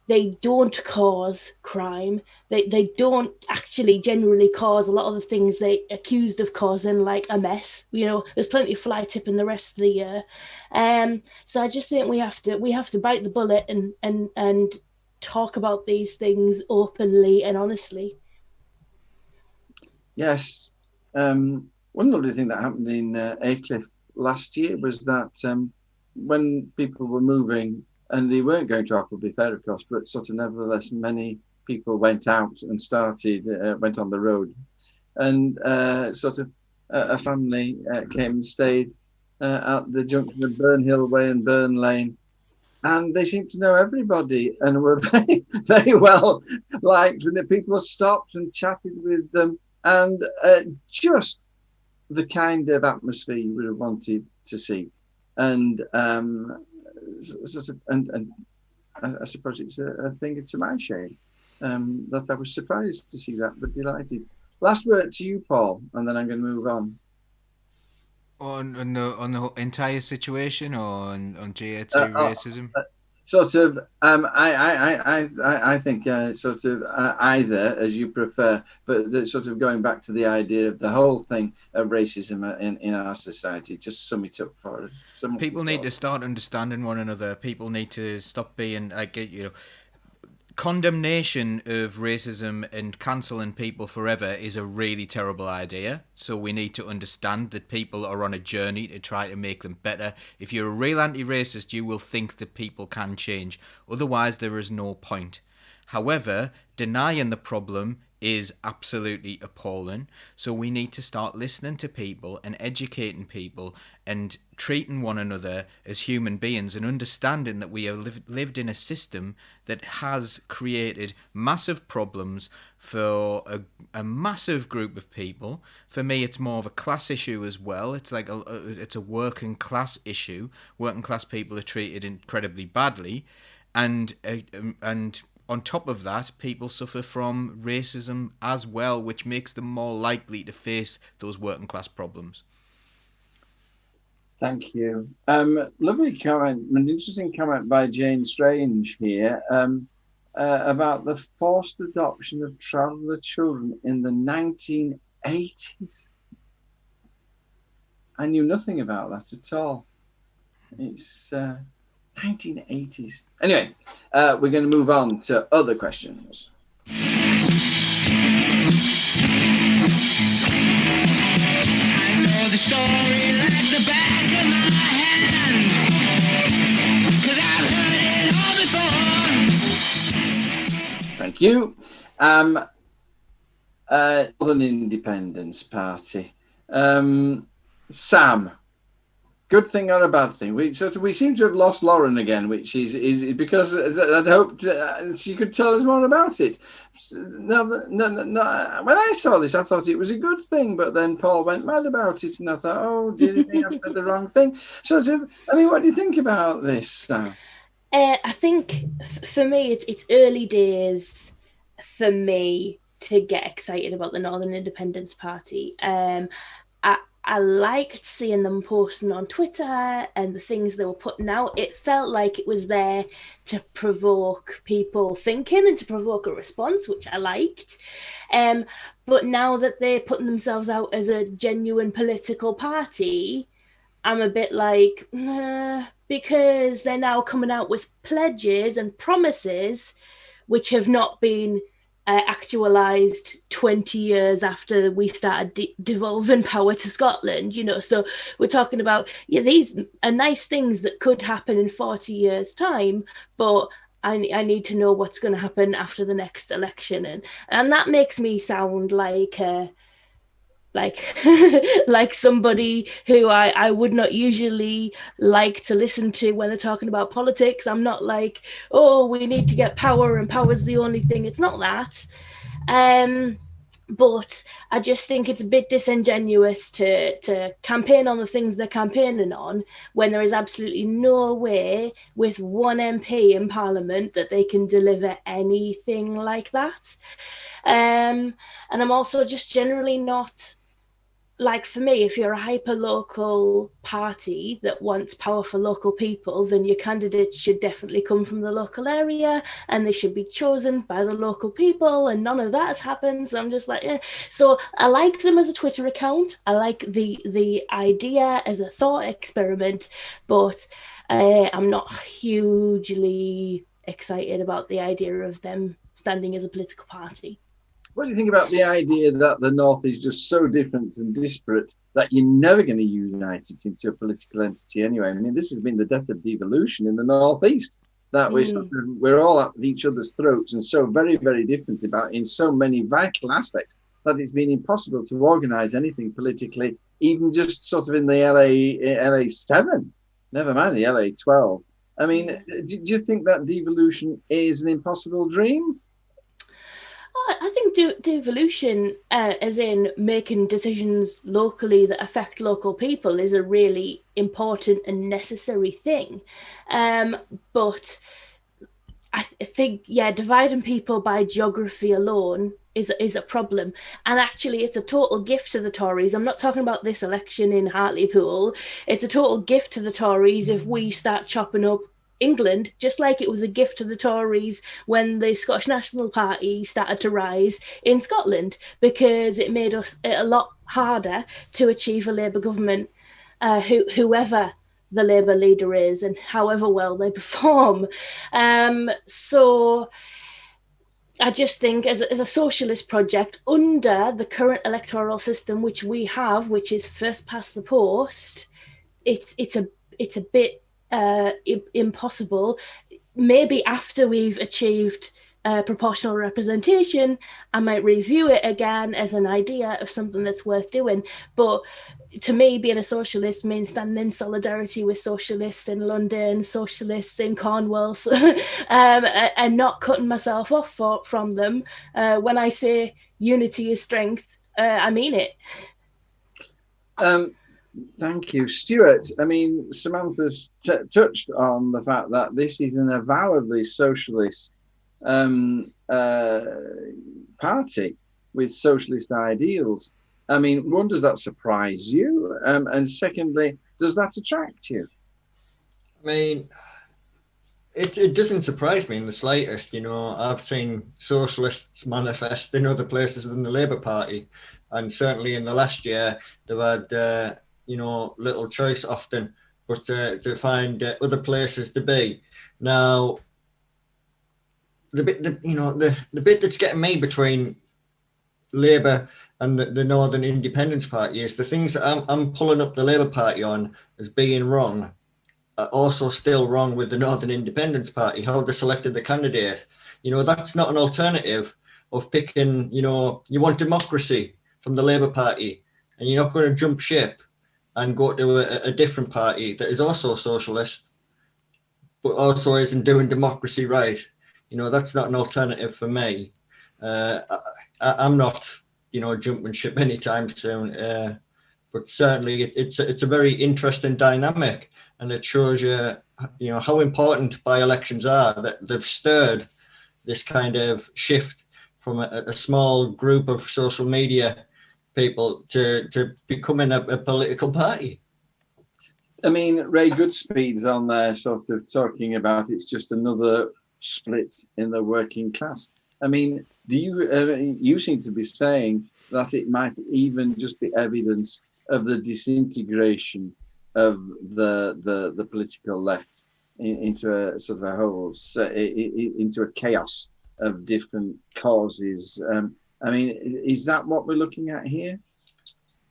they don't cause crime. They don't actually generally cause a lot of the things they accused of causing, like a mess. There's plenty of fly tipping the rest of the year. So I just think we have to bite the bullet and talk about these things openly and honestly. Yes. One lovely thing that happened in Aycliffe last year was that when people were moving, and they weren't going to Appleby Fair, of course, but sort of nevertheless, many people went out and went on the road. And sort of a family came and stayed at the junction of Burnhill Way and Burn Lane. And they seemed to know everybody and were very, very well liked. And the people stopped and chatted with them. And just the kind of atmosphere you would have wanted to see. And sort of, and I suppose it's a thing to my shame that I was surprised to see that, but delighted. Last word to you, Paul, and then I'm going to move on. On the entire situation, or on GA2 racism? Sort of, I think sort of either, as you prefer, but sort of going back to the idea of the whole thing of racism in our society. Just sum it up for us. People need to start understanding one another. People need to stop being condemnation of racism and cancelling people forever is a really terrible idea. So we need to understand that people are on a journey to try to make them better. If you're a real anti-racist, you will think that people can change. Otherwise, there is no point. However, denying the problem is absolutely appalling. So we need to start listening to people and educating people and treating one another as human beings and understanding that we have lived in a system that has created massive problems for a massive group of people. For me, it's more of a class issue as well. It's like it's a working class issue. Working class people are treated incredibly badly, and on top of that, people suffer from racism as well, which makes them more likely to face those working class problems. Thank you. Lovely comment, an interesting comment by Jane Strange here about the forced adoption of traveller children in the 1980s. I knew nothing about that at all. It's 1980s. Anyway, we're going to move on to other questions. I know the story like the back of my hand, 'cause I've heard it all before. Thank you. Northern Independence Party. Sam. Good thing or a bad thing? We seem to have lost Lauren again, which is because I'd hoped she could tell us more about it. No, when I saw this, I thought it was a good thing, but then Paul went mad about it, and I thought, oh, did you think I've said the wrong thing? What do you think about this, Sam? I think for me, it's early days for me to get excited about the Northern Independence Party. I liked seeing them posting on Twitter and the things they were putting out. It felt like it was there to provoke people thinking and to provoke a response, which I liked. But now that they're putting themselves out as a genuine political party, I'm a bit like, because they're now coming out with pledges and promises which have not been actualized 20 years after we started devolving power to Scotland, so we're talking about, these are nice things that could happen in 40 years time, but I need to know what's going to happen after the next election, and that makes me sound like like somebody who I would not usually like to listen to when they're talking about politics. I'm not like, oh, we need to get power and power's the only thing. It's not that. But I just think it's a bit disingenuous to campaign on the things they're campaigning on when there is absolutely no way with one MP in Parliament that they can deliver anything like that. And I'm also just generally not, like, for me, if you're a hyper-local party that wants power for local people, then your candidates should definitely come from the local area and they should be chosen by the local people, and none of that has happened. So I'm just like, So I like them as a Twitter account. I like the idea as a thought experiment, but I'm not hugely excited about the idea of them standing as a political party. What do you think about the idea that the North is just so different and disparate that you're never going to unite it into a political entity anyway? I mean, this has been the death of devolution in the Northeast, that we're all at each other's throats and so very, very different about in so many vital aspects that it's been impossible to organise anything politically, even just sort of in the LA 7, never mind the LA 12. I mean, do you think that devolution is an impossible dream? I think devolution, as in making decisions locally that affect local people, is a really important and necessary thing. But I think, dividing people by geography alone is a problem. And actually, it's a total gift to the Tories. I'm not talking about this election in Hartlepool. It's a total gift to the Tories if we start chopping up England, just like it was a gift to the Tories when the Scottish National Party started to rise in Scotland, because it made it a lot harder to achieve a Labour government, whoever the Labour leader is and however well they perform. So I just think as a socialist project under the current electoral system, which we have, which is first past the post, it's a bit impossible. Maybe after we've achieved proportional representation, I might review it again as an idea of something that's worth doing. But to me, being a socialist means standing in solidarity with socialists in London, socialists in Cornwall, and not cutting myself off from them. When I say unity is strength, I mean it. Thank you, Stuart. I mean, Samantha's touched on the fact that this is an avowedly socialist party with socialist ideals. I mean, one, does that surprise you? And secondly, does that attract you? I mean, it doesn't surprise me in the slightest. I've seen socialists manifest in other places within the Labour Party, and certainly in the last year they've had little choice often, but to find other places to be. Now, the bit that's getting me between Labour and the Northern Independence Party is the things that I'm pulling up the Labour Party on as being wrong are also still wrong with the Northern Independence Party, how they selected the candidate. That's not an alternative of picking, you want democracy from the Labour Party, and you're not going to jump ship and go to a different party that is also socialist, but also isn't doing democracy right. That's not an alternative for me. I'm not, jumping ship anytime soon. But certainly it's a very interesting dynamic, and it shows you, how important by-elections are, that they've stirred this kind of shift from a small group of social media people to becoming a political party. I mean, Ray Goodspeed's on there sort of talking about it's just another split in the working class. I mean, do you seem to be saying that it might even just be evidence of the disintegration of the political left into a sort of a whole, into a chaos of different causes. I mean, is that what we're looking at here?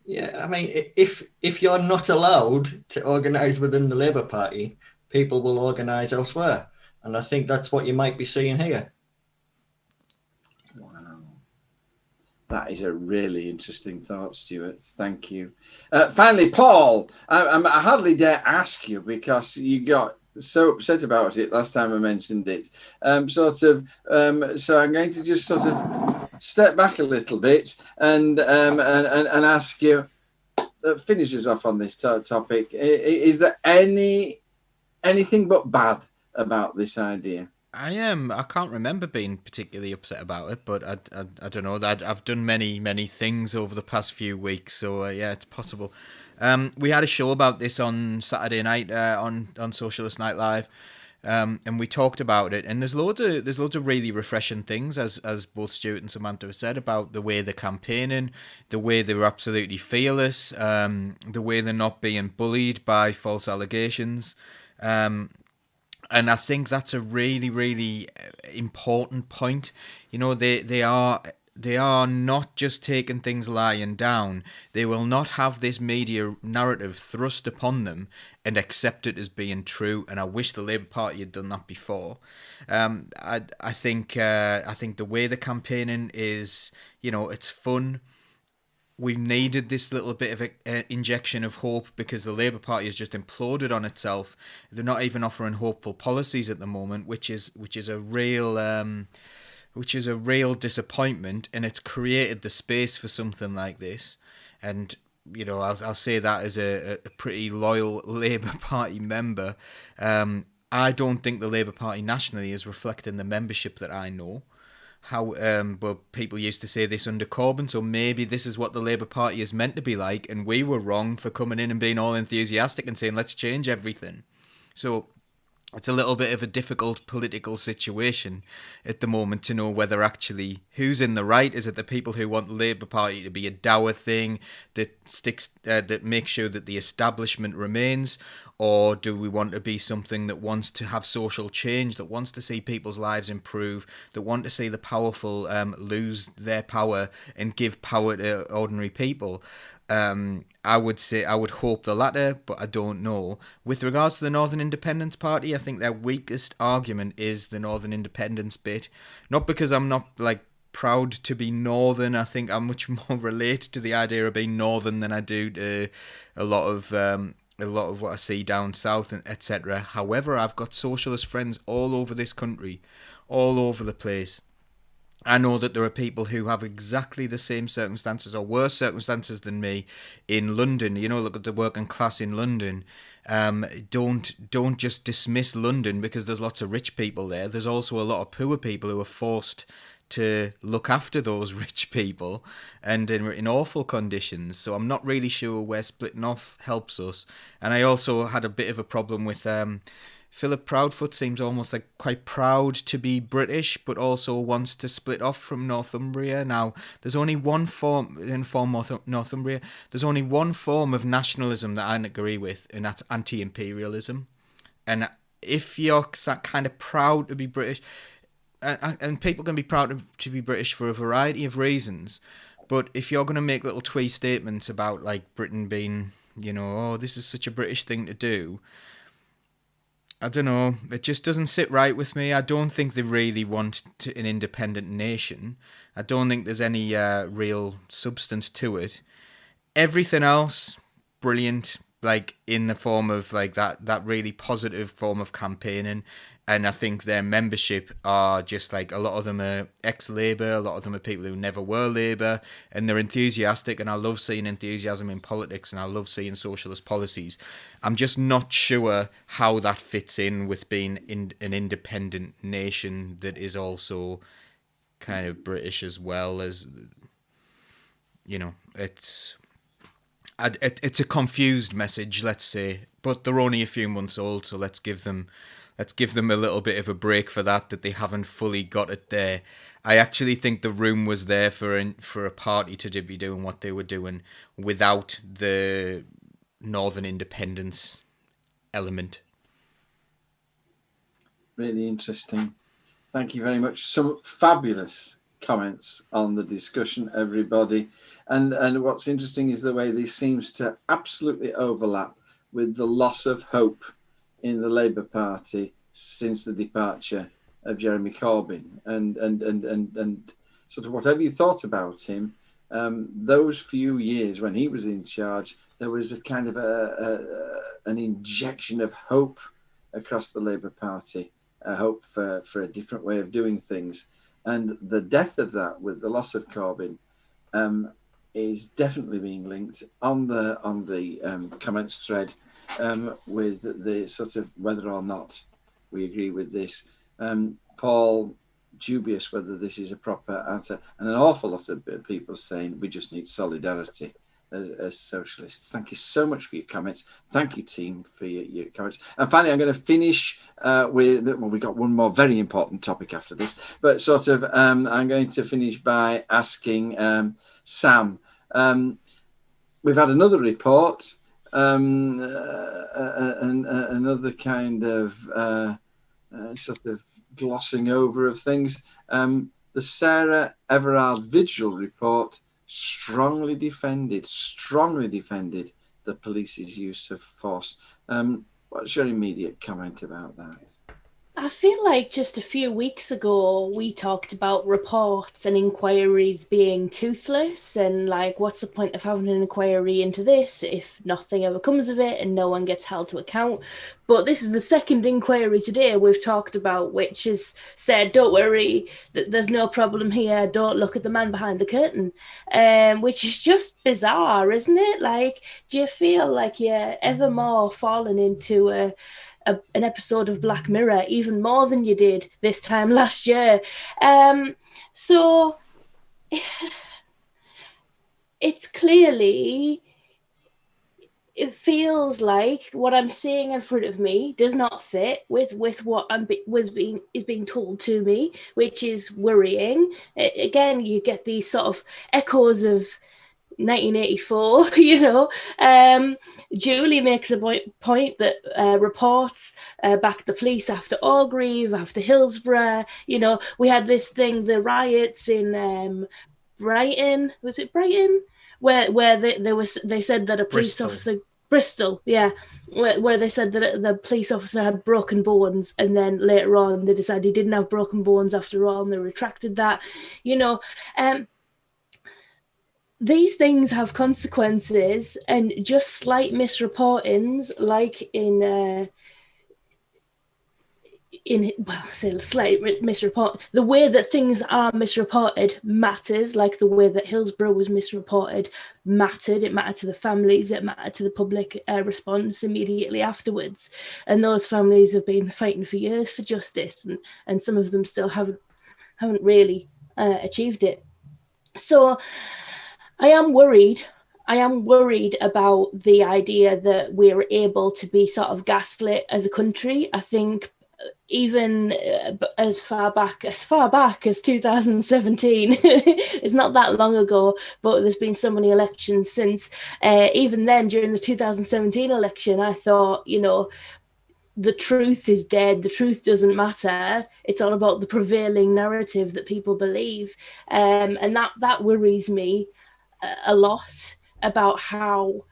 Yeah, I mean, if you're not allowed to organise within the Labour Party, people will organise elsewhere. And I think that's what you might be seeing here. Wow. That is a really interesting thought, Stuart. Thank you. Finally, Paul, I hardly dare ask you because you got so upset about it last time I mentioned it. So I'm going to just sort of step back a little bit and ask you, that finishes off on this topic. Is there anything but bad about this idea? I can't remember being particularly upset about it, but I don't know. I've done many things over the past few weeks, so yeah, it's possible. We had a show about this on Saturday night on Socialist Night Live, and we talked about it. And there's loads of really refreshing things, as both Stuart and Samantha have said, about the way they're campaigning, the way they're absolutely fearless, the way they're not being bullied by false allegations. And I think that's a really, really important point. You know, they are not just taking things lying down. They will not have this media narrative thrust upon them and accept it as being true. And I wish the Labour Party had done that before. I think the way the campaigning is, you know, it's fun. We've needed this little bit of an injection of hope because the Labour Party has just imploded on itself. They're not even offering hopeful policies at the moment, which is a real disappointment, and it's created the space for something like this. And you know, I'll say that as a pretty loyal Labour Party member. I don't think the Labour Party nationally is reflecting the membership that I know. But people used to say this under Corbyn, so maybe this is what the Labour Party is meant to be like, and we were wrong for coming in and being all enthusiastic and saying let's change everything. So it's a little bit of a difficult political situation at the moment to know whether actually who's in the right. Is it the people who want the Labour Party to be a dour thing that makes sure that the establishment remains, or do we want to be something that wants to have social change, that wants to see people's lives improve, that want to see the powerful lose their power and give power to ordinary people? I would hope the latter, but I don't know. With regards to the Northern Independence Party, I think their weakest argument is the Northern Independence bit. Not because I'm not proud to be Northern. I think I much more relate to the idea of being Northern than I do to a lot of what I see down south, etc. However, I've got socialist friends all over this country, all over the place. I know that there are people who have exactly the same circumstances or worse circumstances than me in London. You know, look at the working class in London. Don't just dismiss London because there's lots of rich people there. There's also a lot of poor people who are forced to look after those rich people and in awful conditions. So I'm not really sure where splitting off helps us. And I also had a bit of a problem with Philip Proudfoot seems almost like quite proud to be British, but also wants to split off from Northumbria. Now, there's only one form Northumbria. There's only one form of nationalism that I agree with, and that's anti-imperialism. And if you're kind of proud to be British, and people can be proud to be British for a variety of reasons, but if you're going to make little twee statements about like Britain being, you know, oh, this is such a British thing to do, I don't know, it just doesn't sit right with me. I don't think they really want an independent nation. I don't think there's any real substance to it. Everything else, brilliant, like in the form of like that really positive form of campaigning. And I think their membership are just like, a lot of them are ex-Labour, a lot of them are people who never were Labour, and they're enthusiastic, and I love seeing enthusiasm in politics, and I love seeing socialist policies. I'm just not sure how that fits in with being an independent nation that is also kind of British as well as... it's a confused message, let's say, but they're only a few months old, so let's give them a little bit of a break for that they haven't fully got it there. I actually think the room was there for a party to be doing what they were doing without the Northern independence element. Really interesting. Thank you very much. Some fabulous comments on the discussion, everybody. And what's interesting is the way this seems to absolutely overlap with the loss of hope in the Labour Party since the departure of Jeremy Corbyn. And sort of whatever you thought about him, those few years when he was in charge, there was a kind of an injection of hope across the Labour Party, a hope for a different way of doing things. And the death of that with the loss of Corbyn is definitely being linked on the comments thread with the sort of whether or not we agree with this. Paul, dubious whether this is a proper answer, and an awful lot of people saying we just need solidarity as socialists. Thank you so much for your comments. Thank you, team, for your comments. And finally, I'm going to finish with, well, we got one more very important topic after this, but sort of I'm going to finish by asking Sam. We've had another report, another kind of sort of glossing over of things. The Sarah Everard vigil report strongly defended the police's use of force. What's your immediate comment about that? I feel like just a few weeks ago we talked about reports and inquiries being toothless, and like, what's the point of having an inquiry into this if nothing ever comes of it and no one gets held to account? But this is the second inquiry today we've talked about, which has said, don't worry, there's no problem here, don't look at the man behind the curtain, which is just bizarre, isn't it? Like, do you feel like you're ever more falling into an episode of Black Mirror, even more than you did this time last year? So it's clearly, it feels like what I'm seeing in front of me does not fit with what is being told to me, which is worrying. Again, you get these sort of echoes of 1984, you know. Julie makes a point that reports back the police after Orgreave, after Hillsborough. You know, we had this thing, the riots in Brighton. Was it Brighton? Where they said that a police officer, Bristol, yeah, where they said that the police officer had broken bones, and then later on they decided he didn't have broken bones after all, and they retracted that. You know, these things have consequences, and just slight misreportings, like slight misreport. The way that things are misreported matters, like the way that Hillsborough was misreported mattered. It mattered to the families, it mattered to the public response immediately afterwards. And those families have been fighting for years for justice, and some of them still haven't really achieved it. So I am worried about the idea that we're able to be sort of gaslit as a country. I think even as far back as 2017, it's not that long ago, but there's been so many elections since. Even then, during the 2017 election, I thought, you know, the truth is dead. The truth doesn't matter. It's all about the prevailing narrative that people believe, and that worries me a lot about how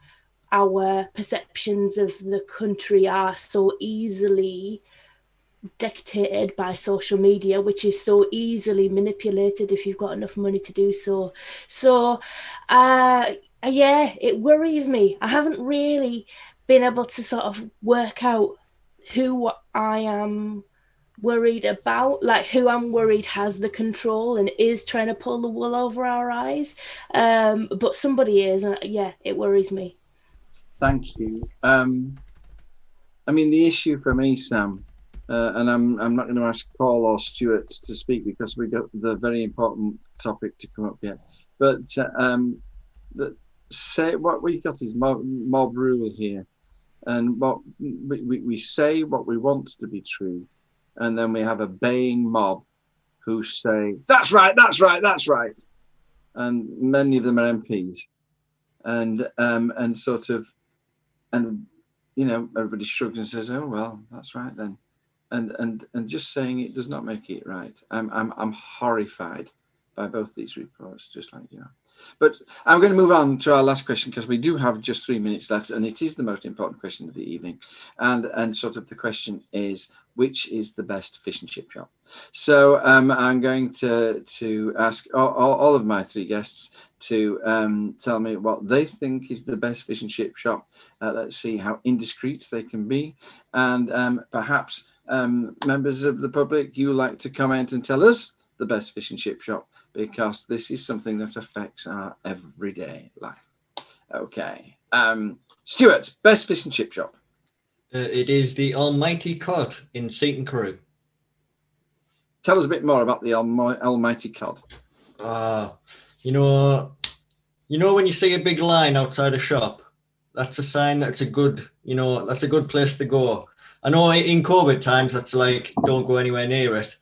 our perceptions of the country are so easily dictated by social media, which is so easily manipulated if you've got enough money to do so. So yeah, it worries me. I haven't really been able to sort of work out who I am worried about, like who I'm worried has the control and is trying to pull the wool over our eyes, but somebody is, and yeah, it worries me. Thank you. I mean, the issue for me, Sam, and I'm not going to ask Paul or Stuart to speak because we got the very important topic to come up yet, but that say what we got is mob rule here, and what we say what we want to be true, and then we have a baying mob who say that's right, that's right, that's right, and many of them are MPs, and sort of, and you know, everybody shrugs and says, oh well, that's right then, and just saying it does not make it right. I'm horrified by both these reports, just like you are. But I'm going to move on to our last question, because we do have just 3 minutes left, and it is the most important question of the evening. And sort of the question is, which is the best fish and chip shop? So I'm going to ask all of my 3 guests to tell me what they think is the best fish and chip shop. Let's see how indiscreet they can be, and perhaps members of the public, you like to comment and tell us the best fish and chip shop, because this is something that affects our everyday life. Okay, Stuart, best fish and chip shop. It is the Almighty Cod in Seaton Carew. Tell us a bit more about the Almighty Cod. You know when you see a big line outside a shop, that's a sign that's a good, that's a good place to go. I know in COVID times that's like, don't go anywhere near it,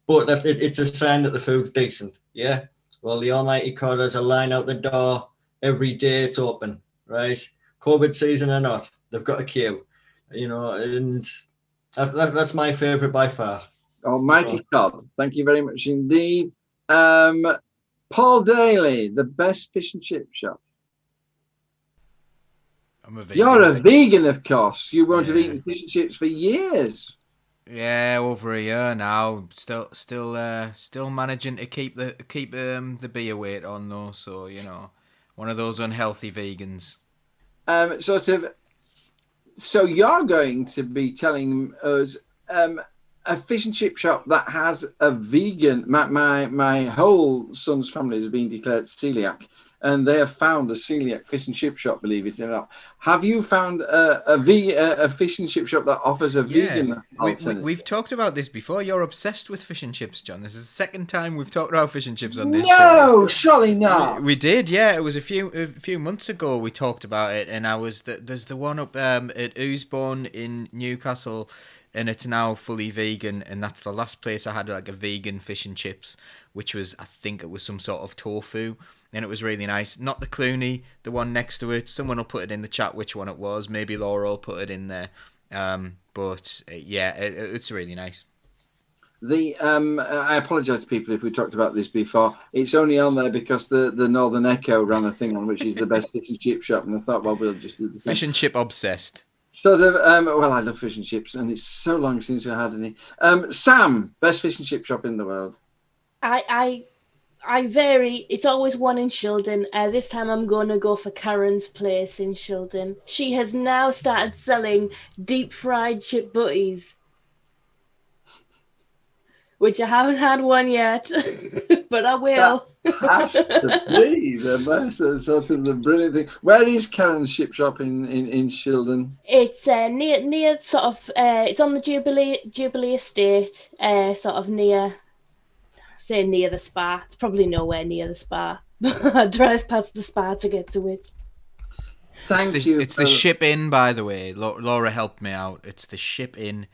but it's a sign that the food's decent. Yeah. Well, the Almighty Cod has a line out the door every day. It's open, right? COVID season or not, they've got a queue, and that's my favourite by far. Almighty Cod. Thank you very much indeed. Paul Daly, the best fish and chip shop. I'm a vegan. You're a vegan, of course. You won't have eaten fish and chips for years. Yeah, over a year now. Still managing to keep the beer weight on though. So one of those unhealthy vegans. So you're going to be telling us a fish and chip shop that has a vegan. My whole son's family has been declared celiac, and they have found a celiac fish and chip shop, believe it or not. Have you found a fish and chip shop that offers a vegan alternative? We've talked about this before. You're obsessed with fish and chips, John. This is the second time we've talked about fish and chips on this show. Surely not. We did, yeah. It was a few months ago we talked about it, and there's the one up at Oosebourne in Newcastle, and it's now fully vegan, and that's the last place I had like a vegan fish and chips, which was, I think it was some sort of tofu, and it was really nice. Not the Clooney, the one next to it. Someone will put it in the chat which one it was. Maybe Laura will put it in there. It's really nice. I apologise to people if we talked about this before. It's only on there because the Northern Echo ran a thing on which is the best fish and chip shop, and I thought, well, we'll just do the same. Fish and chip obsessed. Sort of, well, I love fish and chips, and it's so long since we had any. Sam, best fish and chip shop in the world. I vary. It's always one in Shildon. This time I'm going to go for Karen's Place in Shildon. She has now started selling deep fried chip butties, which I haven't had one yet, but I will. That has to be the best, sort of the brilliant thing. Where is Karen's chip shop in Shildon? It's near sort of. It's on the Jubilee Estate, sort of near. Say near the spa. It's probably nowhere near the spa. I drive past the spa to get to it. Thank you. It's the ship in, by the way. Laura helped me out. It's the ship in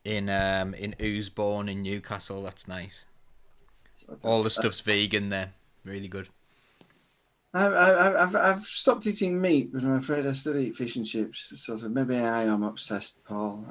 Oosebourne in Newcastle. That's nice. All the stuff's vegan there. Really good. I've stopped eating meat, but I'm afraid I still eat fish and chips. Sort of. Maybe I am obsessed, Paul.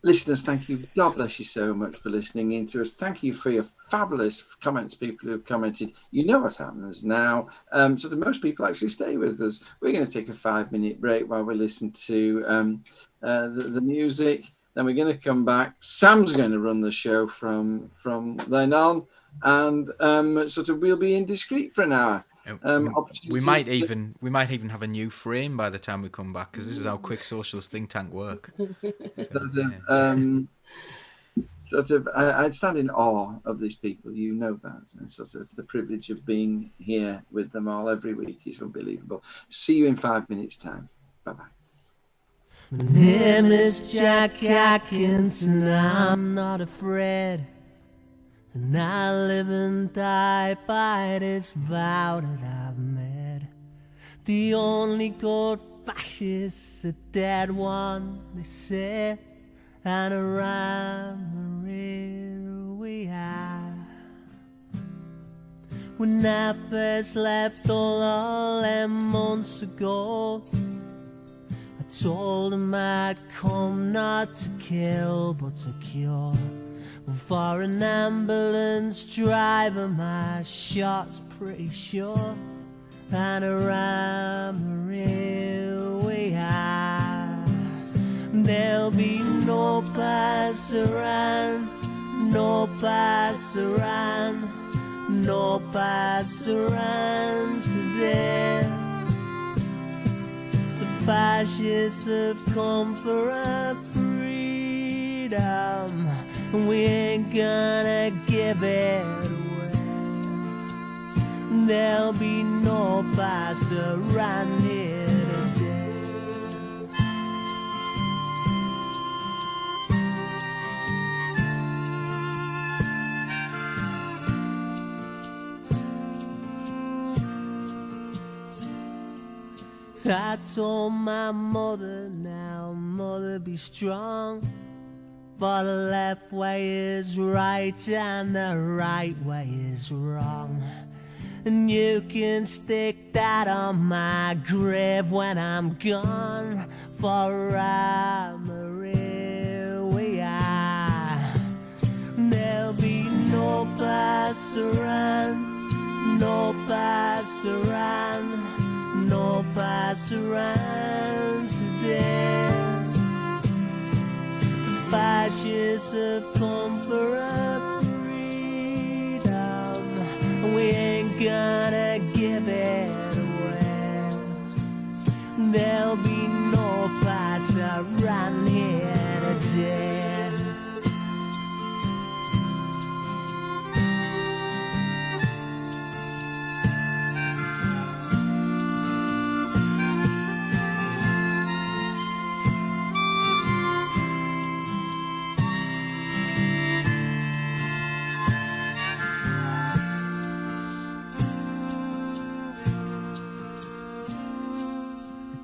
Listeners, thank you. God bless you so much for listening in to us. Thank you for your fabulous comments, people who have commented. You know what happens now. So that most people actually stay with us. We're going to take a 5-minute break while we listen to the music. Then we're going to come back. Sam's going to run the show from then on, and sort of we'll be indiscreet for an hour. We might even have a new frame by the time we come back, because this is how quick socialist think tank work. I'd stand in awe of these people, you know that, and sort of the privilege of being here with them all every week is unbelievable. See you in 5 minutes' time. Bye bye. My name is Jack Atkinson, I'm not afraid and I live and die by this vow that I've made. The only good fascist's a dead one, they say, and around here we are. When I first left all them months ago, I told him I'd come not to kill but to cure. Well, for an ambulance driver my shot's pretty sure, and around here we are. There'll be no pass around, no pass around, no pass around today. The fascists have come for our freedom, and we ain't gonna give it away. There'll be no pass around here today. I told my mother, now mother, be strong, for the left way is right and the right way is wrong. And you can stick that on my grave when I'm gone, for I'm here we are. There'll be no pass around, no pass around, no pass around today. The fascists have come for our freedom, and we ain't gonna give it away. There'll be no pass around here today.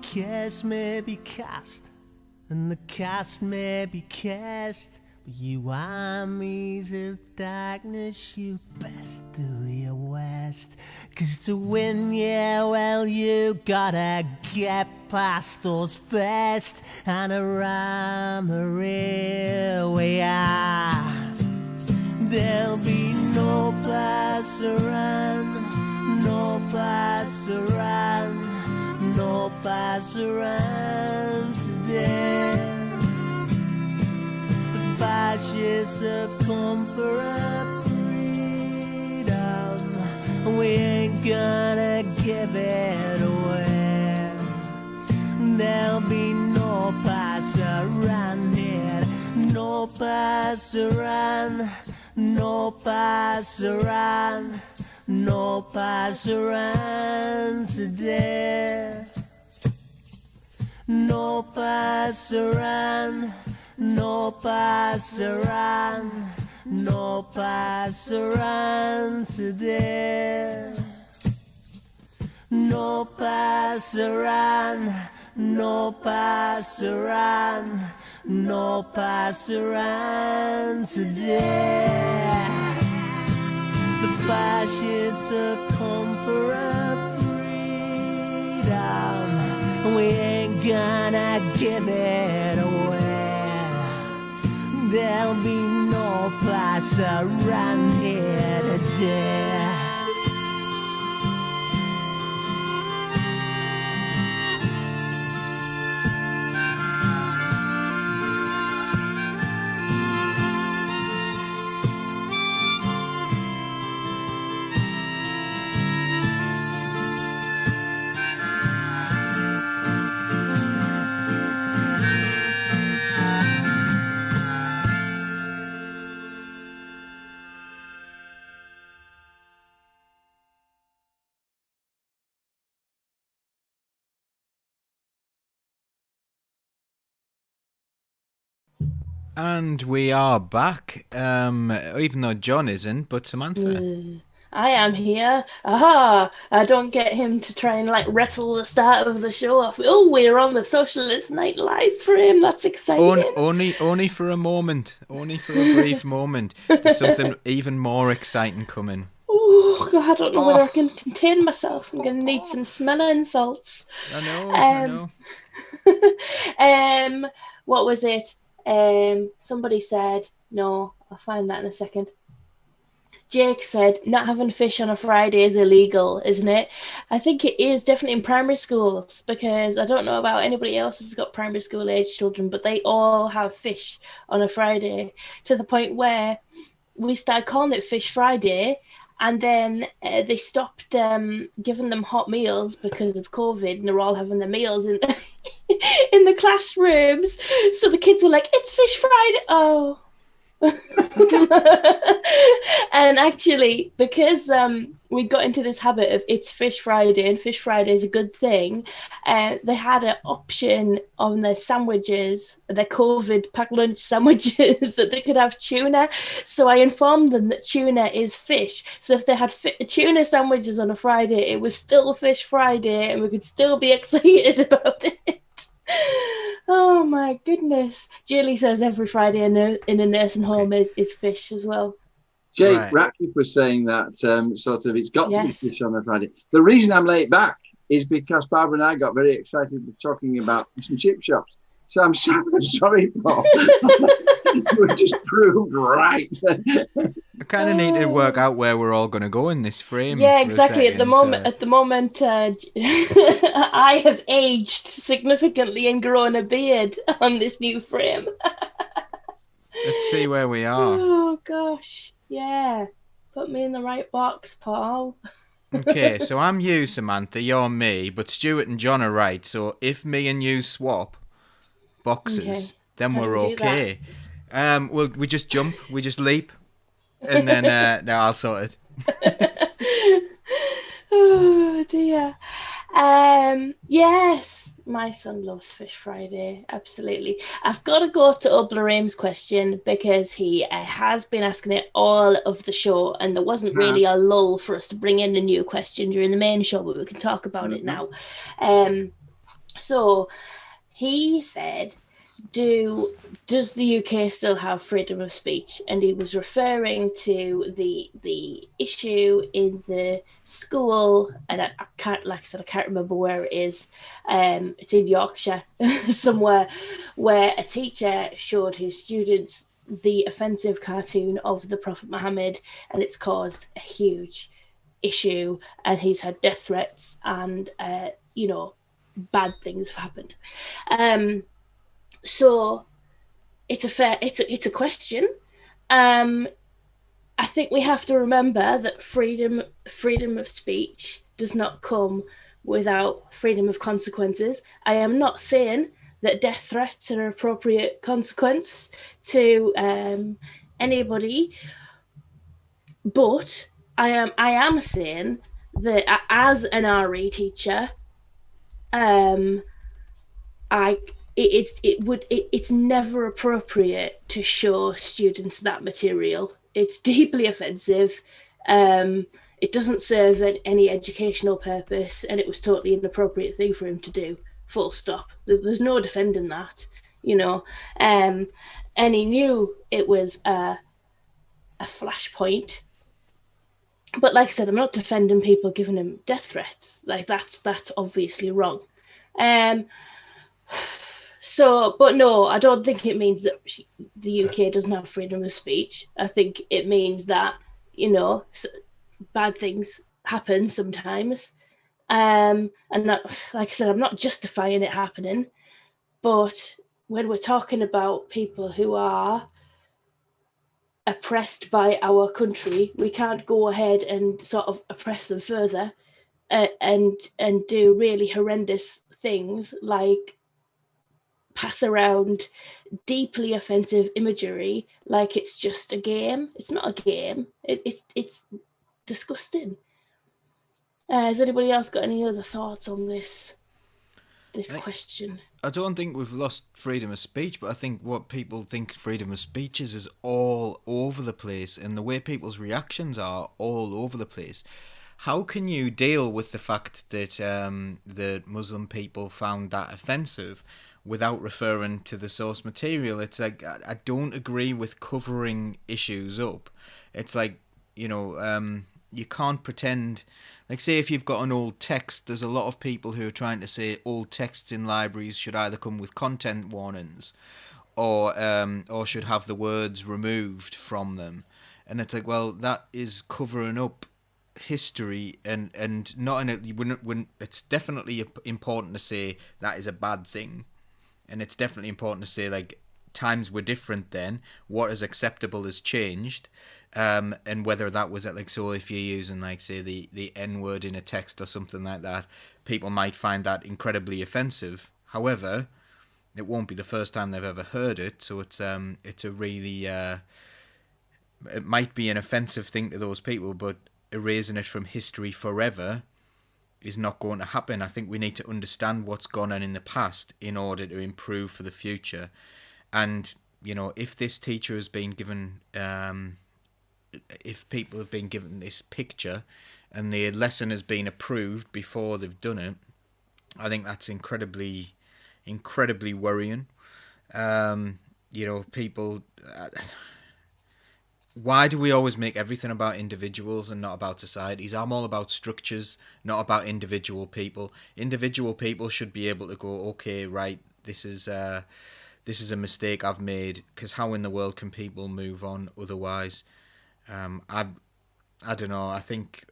Cast may be cast, and the cast may be cast, but you armies of darkness, you best do your worst. 'Cause to win, yeah, well, you gotta get past us first, and around here we are. There'll be no pass around, no pass around, no pass around today. The fascists have come for our freedom, and we ain't gonna give it away. There'll be no pass around here, no pass around, no pass around, no pass around today. No pass around, no pass around, no pass around today. No pass around, no pass around, no pass around today. The fascists have come for our freedom, and we ain't gonna give it away. There'll be no pass around here today. And we are back, even though John isn't, but Samantha. I am here. Aha! I don't get him to try and like wrestle the start of the show off. Oh, we're on the Socialist Night Live frame. That's exciting. Only for a moment. Only for a brief moment. There's something even more exciting coming. Oh, God, I don't know whether I can contain myself. I'm going to need some smelling salts. I know. What was it? Somebody said, no, I'll find that in a second. Jake said, not having fish on a Friday is illegal, isn't it? I think it is definitely in primary schools, because I don't know about anybody else who's got primary school age children, but they all have fish on a Friday, to the point where we started calling it Fish Friday, and then they stopped giving them hot meals because of COVID, and they're all having their meals in in the classrooms. So the kids were like, it's Fish Friday. Oh. And actually, because we got into this habit of it's Fish Friday and Fish Friday is a good thing, they had an option on their sandwiches, their COVID packed lunch sandwiches, that they could have tuna. So I informed them that tuna is fish. So if they had tuna sandwiches on a Friday, it was still Fish Friday and we could still be excited about it. Oh my goodness. Julie says every Friday in a nursing home is fish as well. Jake Right. Ratcliffe was saying that sort of it's got to be fish on a Friday. The reason I'm late back is because Barbara and I got very excited talking about fish and chip shops. So I'm sorry, Paul. You were just proved right. I kind of need to work out where we're all going to go in this frame. Yeah, for a exactly. At the second, moment, I have aged significantly and grown a beard on this new frame. Let's see where we are. Oh gosh, yeah. Put me in the right box, Paul. Okay, so I'm you, Samantha, you're me, but Stuart and John are right. So if me and you swap boxes, Okay. then How do we're we do okay. Well, we just jump, we just leap, and then no, I'll sort it. Oh dear. Yes, my son loves Fish Friday. Absolutely. I've got to go to Ubla Ames' question because he has been asking it all of the show, and there wasn't really a lull for us to bring in a new question during the main show, but we can talk about it now. So he said, does the UK still have freedom of speech? And he was referring to the issue in the school, and I can't, like I said, I can't remember where it is. It's in Yorkshire somewhere, where a teacher showed his students the offensive cartoon of the Prophet Muhammad, and it's caused a huge issue, and he's had death threats, and bad things have happened. So it's a question. I think we have to remember that freedom of speech does not come without freedom of consequences. I am not saying that death threats are an appropriate consequence to anybody, but I am saying that as an RE teacher, it's never appropriate to show students that material. It's deeply offensive. It doesn't serve any educational purpose, and it was totally inappropriate thing for him to do. Full stop. There's no defending that, and he knew it was a flashpoint. But like I said, I'm not defending people giving him death threats. Like that's obviously wrong. So, but no, I don't think it means that the UK doesn't have freedom of speech. I think it means that, bad things happen sometimes. And that, like I said, I'm not justifying it happening, but when we're talking about people who are oppressed by our country, we can't go ahead and sort of oppress them further and do really horrendous things like pass around deeply offensive imagery like it's just a game. It's not a game. It's disgusting. Has anybody else got any other thoughts on this question? I don't think we've lost freedom of speech, but I think what people think freedom of speech is all over the place, and the way people's reactions are all over the place. How can you deal with the fact that the Muslim people found that offensive without referring to the source material? It's like, I don't agree with covering issues up. It's like, you can't pretend. Like, say if you've got an old text, there's a lot of people who are trying to say old texts in libraries should either come with content warnings or should have the words removed from them. And it's like, well, that is covering up history, and not in when it's definitely important to say that is a bad thing, and it's definitely important to say, like, times were different then, what is acceptable has changed. And whether that was like, so if you're using, like, say the N-word in a text or something like that, people might find that incredibly offensive. However, it won't be the first time they've ever heard it, so it's a really it might be an offensive thing to those people, but erasing it from history forever is not going to happen. I think we need to understand what's gone on in the past in order to improve for the future. And if this teacher has been given if people have been given this picture and the lesson has been approved before they've done it, I think that's incredibly worrying. People... why do we always make everything about individuals and not about societies? I'm all about structures, not about individual people. Individual people should be able to go, okay, right, this is a mistake I've made, because how in the world can people move on otherwise? I don't know. I think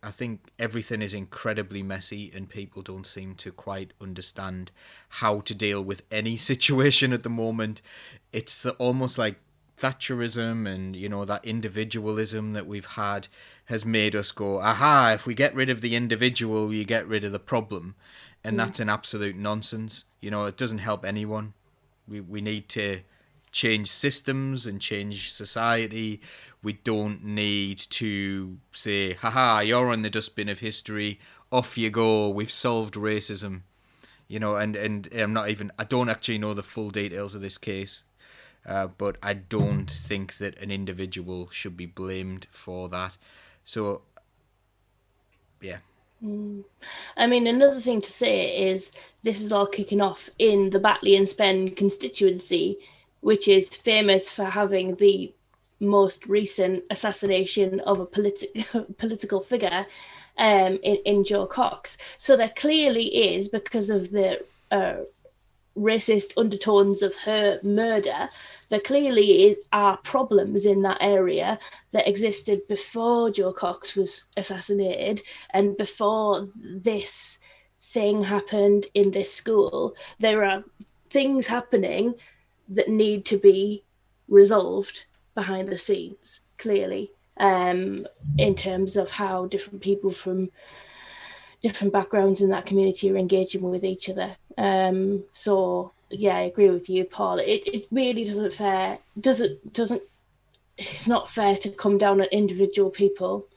everything is incredibly messy, and people don't seem to quite understand how to deal with any situation at the moment. It's almost like Thatcherism and that individualism that we've had has made us go, aha, if we get rid of the individual, you get rid of the problem, and that's an absolute nonsense. It doesn't help anyone. We need to change systems and change society. We don't need to say, haha, you're on the dustbin of history, off you go, we've solved racism. And I don't actually know the full details of this case, but I don't think that an individual should be blamed for that. So, yeah. I mean, another thing to say is this is all kicking off in the Batley and Spen constituency, which is famous for having the most recent assassination of a political figure in Jo Cox. So there clearly is, because of the racist undertones of her murder, there clearly are problems in that area that existed before Jo Cox was assassinated and before this thing happened in this school. There are things happening that need to be resolved behind the scenes, clearly, in terms of how different people from different backgrounds in that community are engaging with each other. So yeah, I agree with you, Paul. It really it's not fair to come down on individual people.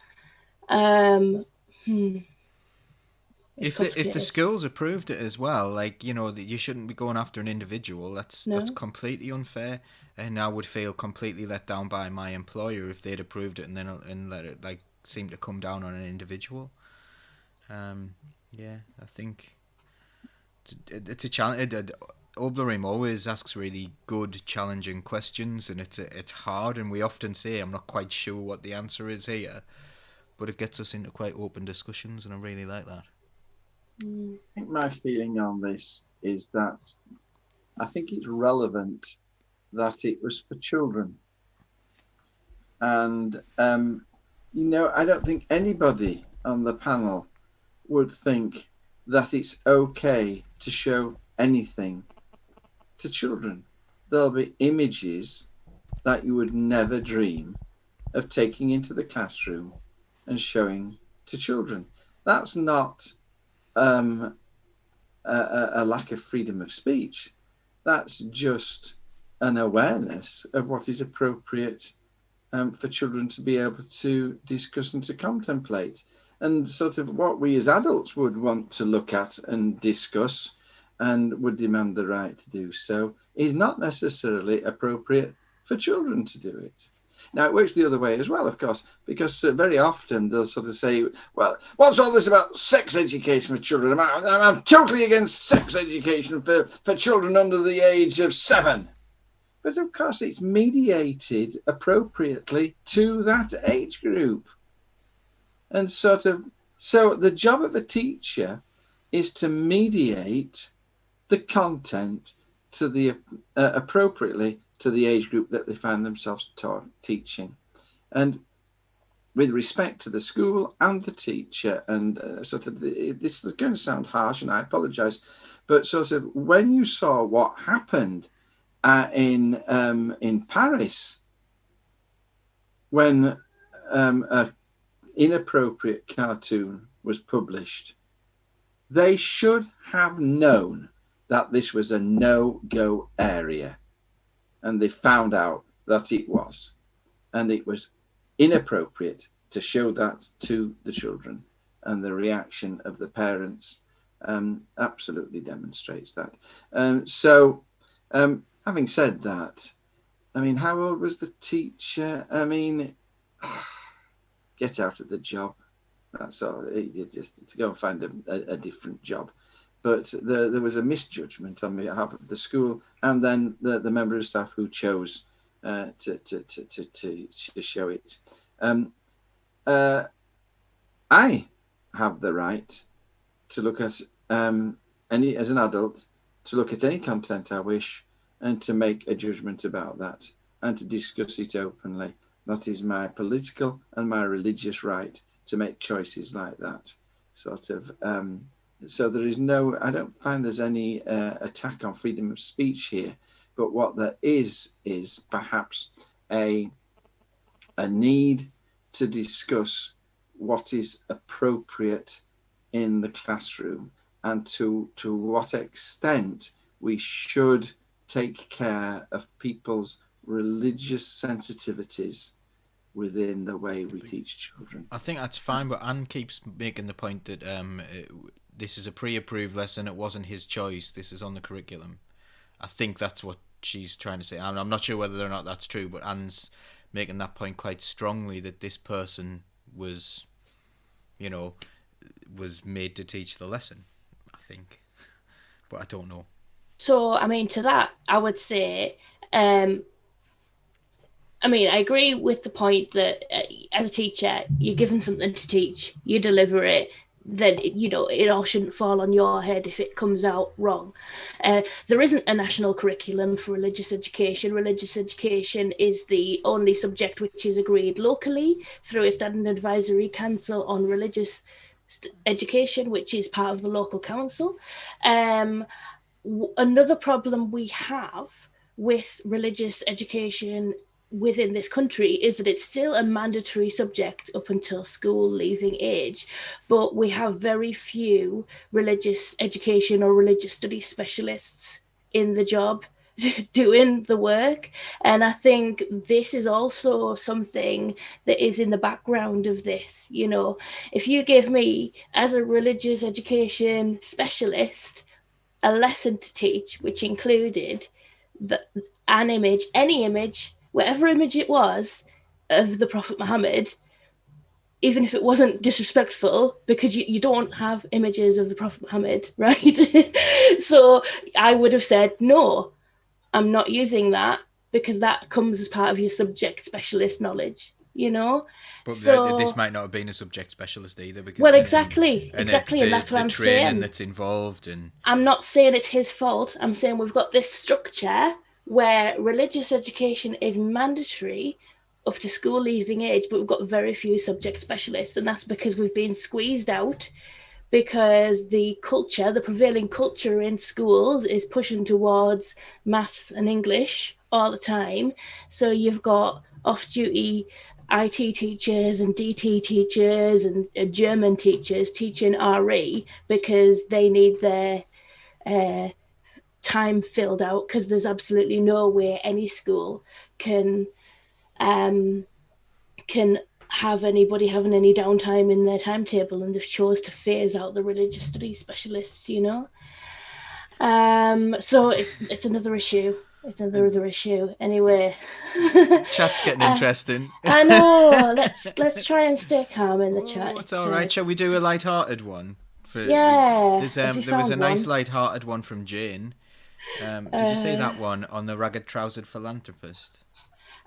If the schools approved it as well, like, you shouldn't be going after an individual. That's completely unfair, and I would feel completely let down by my employer if they'd approved it and let it seem to come down on an individual. Yeah, I think it's a challenge. Oblerim always asks really good, challenging questions, and it's hard, and we often say, I'm not quite sure what the answer is here, but it gets us into quite open discussions, and I really like that. I think my feeling on this is that I think it's relevant that it was for children. And, I don't think anybody on the panel would think that it's okay to show anything to children. There'll be images that you would never dream of taking into the classroom and showing to children. That's not a lack of freedom of speech. That's just an awareness of what is appropriate for children to be able to discuss and to contemplate, and sort of what we as adults would want to look at and discuss and would demand the right to do so is not necessarily appropriate for children to do it. Now, it works the other way as well, of course, because very often they'll sort of say, well, what's all this about sex education for children? I'm totally against sex education for children under the age of 7. But of course, it's mediated appropriately to that age group. And so the job of a teacher is to mediate the content to the appropriately to the age group that they find themselves teaching, and with respect to the school and the teacher. And this is going to sound harsh, and I apologise, but sort of when you saw what happened in Paris when an inappropriate cartoon was published, they should have known that this was a no-go area, and they found out that it was, and it was inappropriate to show that to the children, and the reaction of the parents absolutely demonstrates that. Having said that, I mean, how old was the teacher? I mean, get out of the job. That's all. Just to go and find a different job. But there was a misjudgment on behalf of the school, and then the member of staff who chose to show it. I have the right to look at as an adult, to look at any content I wish, and to make a judgment about that, and to discuss it openly. That is my political and my religious right to make choices like that. So there is I don't find there's any attack on freedom of speech here, but what there is perhaps a need to discuss what is appropriate in the classroom, and to what extent we should take care of people's religious sensitivities within the way we teach children. I think that's fine, but Anne keeps making the point that this is a pre-approved lesson. It wasn't his choice. This is on the curriculum. I think that's what she's trying to say. I'm not sure whether or not that's true, but Anne's making that point quite strongly, that this person was made to teach the lesson, I think. But I don't know. So, I mean, to that, I would say, I agree with the point that as a teacher, you're given something to teach, you deliver it, then, it all shouldn't fall on your head if it comes out wrong. There isn't a national curriculum for religious education. Religious education is the only subject which is agreed locally through a standing advisory council on religious education, which is part of the local council. Another problem we have with religious education within this country is that it's still a mandatory subject up until school leaving age, but we have very few religious education or religious studies specialists in the job doing the work. And I think this is also something that is in the background of this. If you give me, as a religious education specialist, a lesson to teach which included any image, whatever image it was, of the Prophet Muhammad, even if it wasn't disrespectful, because you don't have images of the Prophet Muhammad, right? So I would have said, no, I'm not using that, because that comes as part of your subject specialist knowledge, But so, this might not have been a subject specialist either. Because, exactly, and that's what I'm saying. The training that's involved. And I'm not saying it's his fault. I'm saying we've got this structure where religious education is mandatory up to school leaving age, but we've got very few subject specialists, and that's because we've been squeezed out, because the prevailing culture in schools is pushing towards maths and English all the time. So you've got off-duty IT teachers and DT teachers and German teachers teaching RE because they need their time filled out, because there's absolutely no way any school can have anybody having any downtime in their timetable, and they've chose to phase out the religious studies specialists. So it's another issue. It's another issue. Anyway. Chat's getting interesting. I know. Let's try and stay calm in the chat. It's all right. Shall we do a light-hearted one? Yeah. There was a nice light-hearted one from Jane. Did you see that one on the ragged trousered philanthropist?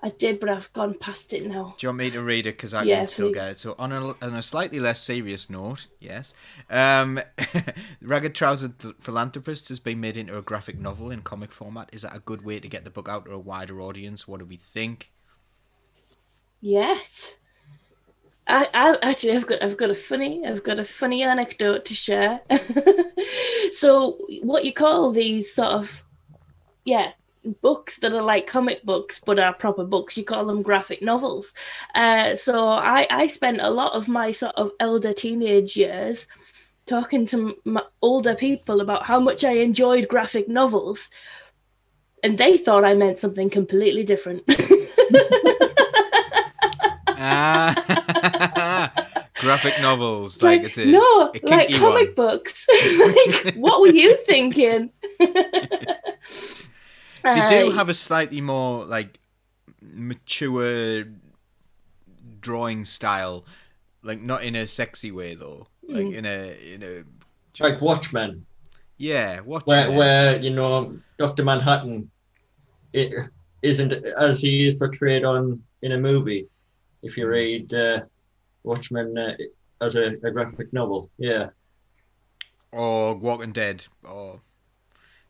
I did, but I've gone past it now. Do you want me to read it? Because I can still get it. So on a slightly less serious note, yes. Ragged Trousered Philanthropist has been made into a graphic novel in comic format. Is that a good way to get the book out to a wider audience? What do we think? Yes. I've got a funny anecdote to share. So what you call these sort of books that are like comic books but are proper books, you call them graphic novels. So I spent a lot of my sort of elder teenage years talking to older people about how much I enjoyed graphic novels, and they thought I meant something completely different. Graphic novels, like comic books. Like, what were you thinking? They do have a slightly more like mature drawing style, like not in a sexy way though, like in a like Watchmen. Yeah, Watchmen. Where Dr. Manhattan it isn't as he is portrayed in a movie. If you read Watchmen as a graphic novel, yeah. Or Walking Dead, or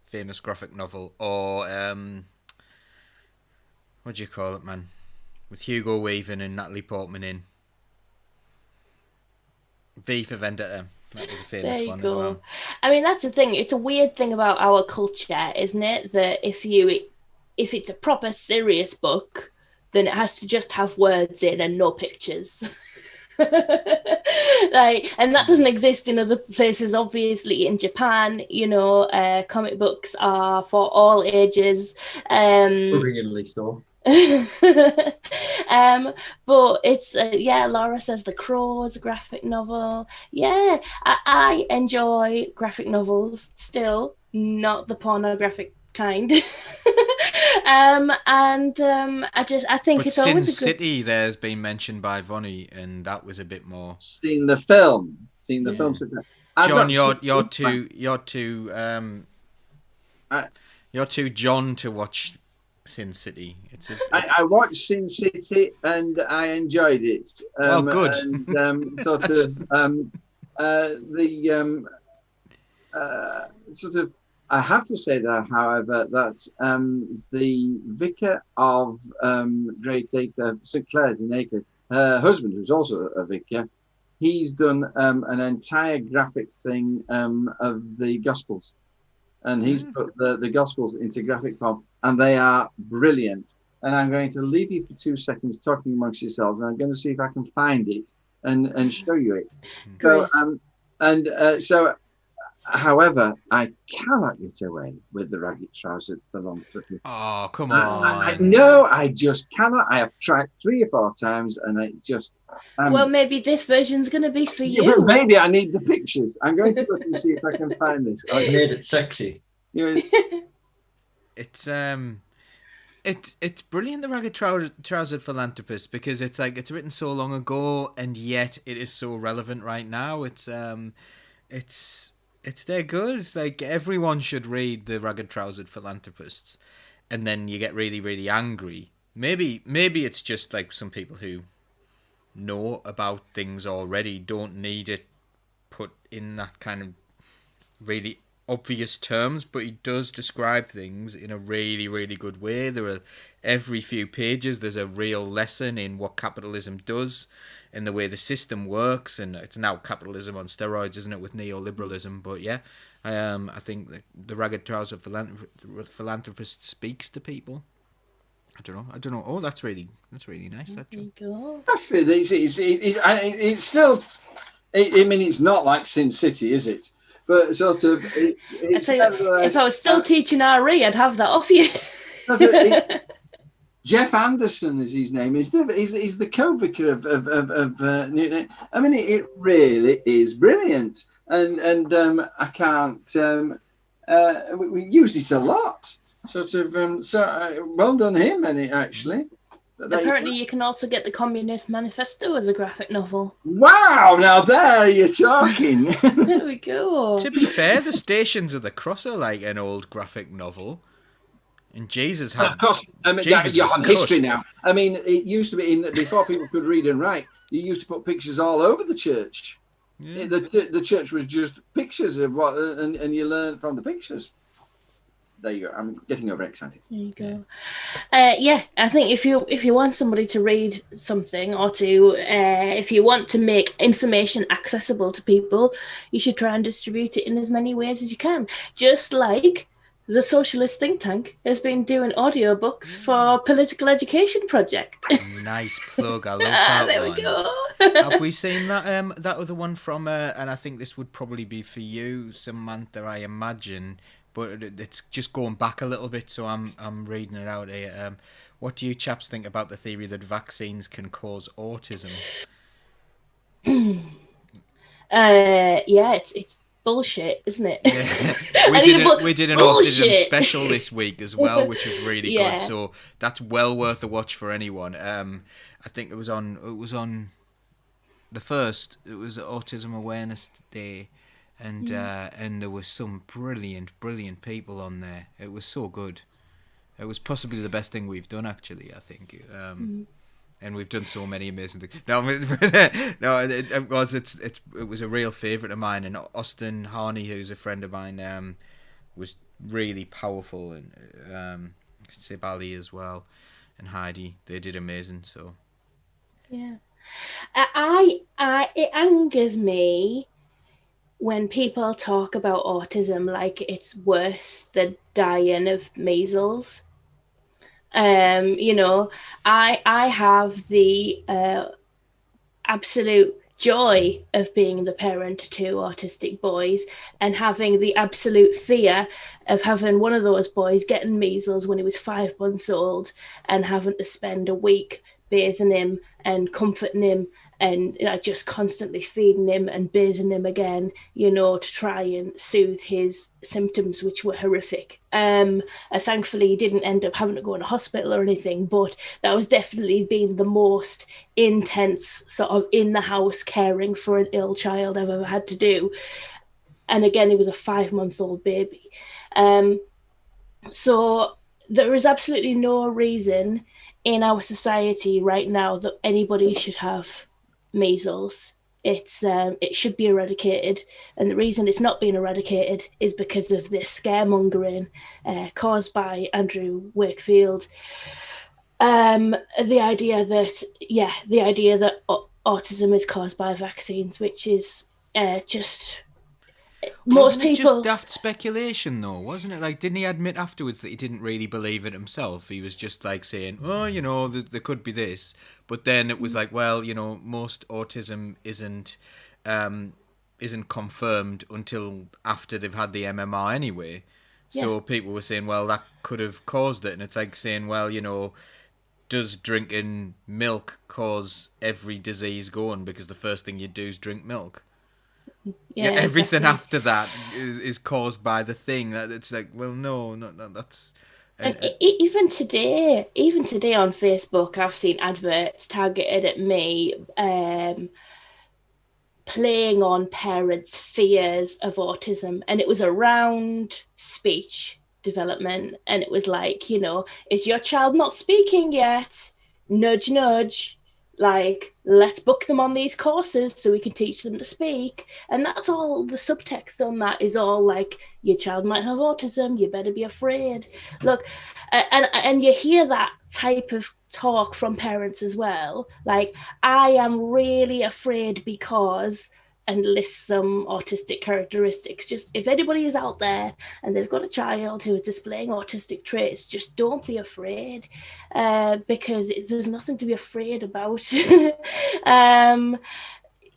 famous graphic novel, or what do you call it, man? With Hugo Weaving and Natalie Portman in V for Vendetta. That was a famous one as well. I mean, that's the thing. It's a weird thing about our culture, isn't it? That if it's a proper serious book, then it has to just have words in and no pictures. And that doesn't exist in other places. Obviously, in Japan, comic books are for all ages. Really so. But it's Laura says The Crow is a graphic novel. Yeah, I enjoy graphic novels still, not the pornographic kind. I think it's always Sin City there's been mentioned by Vonnie, and that was a bit more. Seen the film. John, you're too John to watch Sin City. I watched Sin City and I enjoyed it. Good. And I have to say that, however, that the vicar of Great Acre, St Clair's in Acre, her husband, who's also a vicar, he's done an entire graphic thing of the Gospels. And he's put the Gospels into graphic form, and they are brilliant. And I'm going to leave you for 2 seconds talking amongst yourselves, and I'm going to see if I can find it and show you it. So, however, I cannot get away with the ragged trousered philanthropist. Oh, come on. No, I just cannot. I have tried 3 or 4 times, and I just... well, maybe this version's going to be for you. Well, maybe I need the pictures. I'm going to look and see if I can find this. I made it sexy. It's brilliant, the ragged trousered philanthropist, because it's written so long ago, and yet it is so relevant right now. They're good. Like, everyone should read the ragged trousered philanthropists, and then you get really, really angry. Maybe it's just like some people who know about things already don't need it put in that kind of really obvious terms, but he does describe things in a really, really good way. There are every few pages there's a real lesson in what capitalism does and the way the system works, and it's now capitalism on steroids, isn't it, with neoliberalism? But yeah, I think the ragged trousered philanthropist speaks to people. I don't know. Oh, that's really nice. That there you go. It's still. I mean, it's not like Sin City, is it? But sort of, if I was still teaching RE, I'd have that off you. Jeff Anderson is his name. He's the co-vicar of Newton. I mean, it really is brilliant, and I can't. we used it a lot. Sort of, well done him, actually. Apparently, you can also get the Communist Manifesto as a graphic novel. Wow! Now there you're talking. There we go. To be fair, the Stations of the Cross are like an old graphic novel. And Jesus had... Of course, I mean, you're on history now. I mean, it used to be, before people could read and write, you used to put pictures all over the church. Yeah. The church was just pictures of what, and you learned from the pictures. There you go. I'm getting overexcited. There you go. Yeah, I think if you want somebody to read something, or to if you want to make information accessible to people, you should try and distribute it in as many ways as you can. Just like the Socialist Think Tank has been doing audiobooks for Political Education Project. Nice plug. I love that there one. We go. Have we seen that that other one from? And I think this would probably be for you, Samantha, I imagine. But it's just going back a little bit, so I'm reading it out here. What do you chaps think about the theory that vaccines can cause autism? Yeah, it's bullshit, isn't it? Yeah. We did an autism special this week as well, which was really good. So that's well worth a watch for anyone. I think it was on the first. It was Autism Awareness Day. And there was some brilliant people on there. It was so good. It was possibly the best thing we've done, actually, I think. And we've done so many amazing things. No, it was a real favourite of mine. And Austin Harney, who's a friend of mine, was really powerful. And Sib Ali as well, and Heidi, they did amazing. So yeah, it angers me when people talk about autism like it's worse than dying of measles. You know, I have the absolute joy of being the parent to two autistic boys, and having the absolute fear of having one of those boys getting measles when he was 5 months old, and having to spend a week bathing him and comforting him, and just constantly feeding him and bathing him again, you know, to try and soothe his symptoms, which were horrific. Thankfully, he didn't end up having to go in a hospital or anything, but that was definitely been the most intense sort of in the house caring for an ill child I've ever had to do. And again, he was a 5-month-old baby. So there is absolutely no reason in our society right now that anybody should have measles. It should be eradicated, and the reason it's not being eradicated is because of this scaremongering caused by Andrew Wakefield. The idea that autism is caused by vaccines, which is just Wasn't it just daft speculation, though, wasn't it? Like, didn't he admit afterwards that he didn't really believe it himself? He was just like saying, "Oh, you know, there could be this," but then it was like, well, you know, most autism isn't confirmed until after they've had the MMR anyway. So people were saying, well, that could have caused it, and it's like saying, well, you know, does drinking milk cause every disease going? Because the first thing you do is drink milk. Yeah, everything after that is caused by the thing. It's like, well, no, that's. And even today on Facebook, I've seen adverts targeted at me, playing on parents' fears of autism, and it was around speech development, and it was like, you know, is your child not speaking yet? Nudge, nudge. Like, let's book them on these courses so we can teach them to speak. And that's all the subtext on that is all like, your child might have autism, you better be afraid. Look, and you hear that type of talk from parents as well. Like, I am really afraid because, and list some autistic characteristics. Just if anybody is out there and they've got a child who is displaying autistic traits, just don't be afraid, because there's nothing to be afraid about.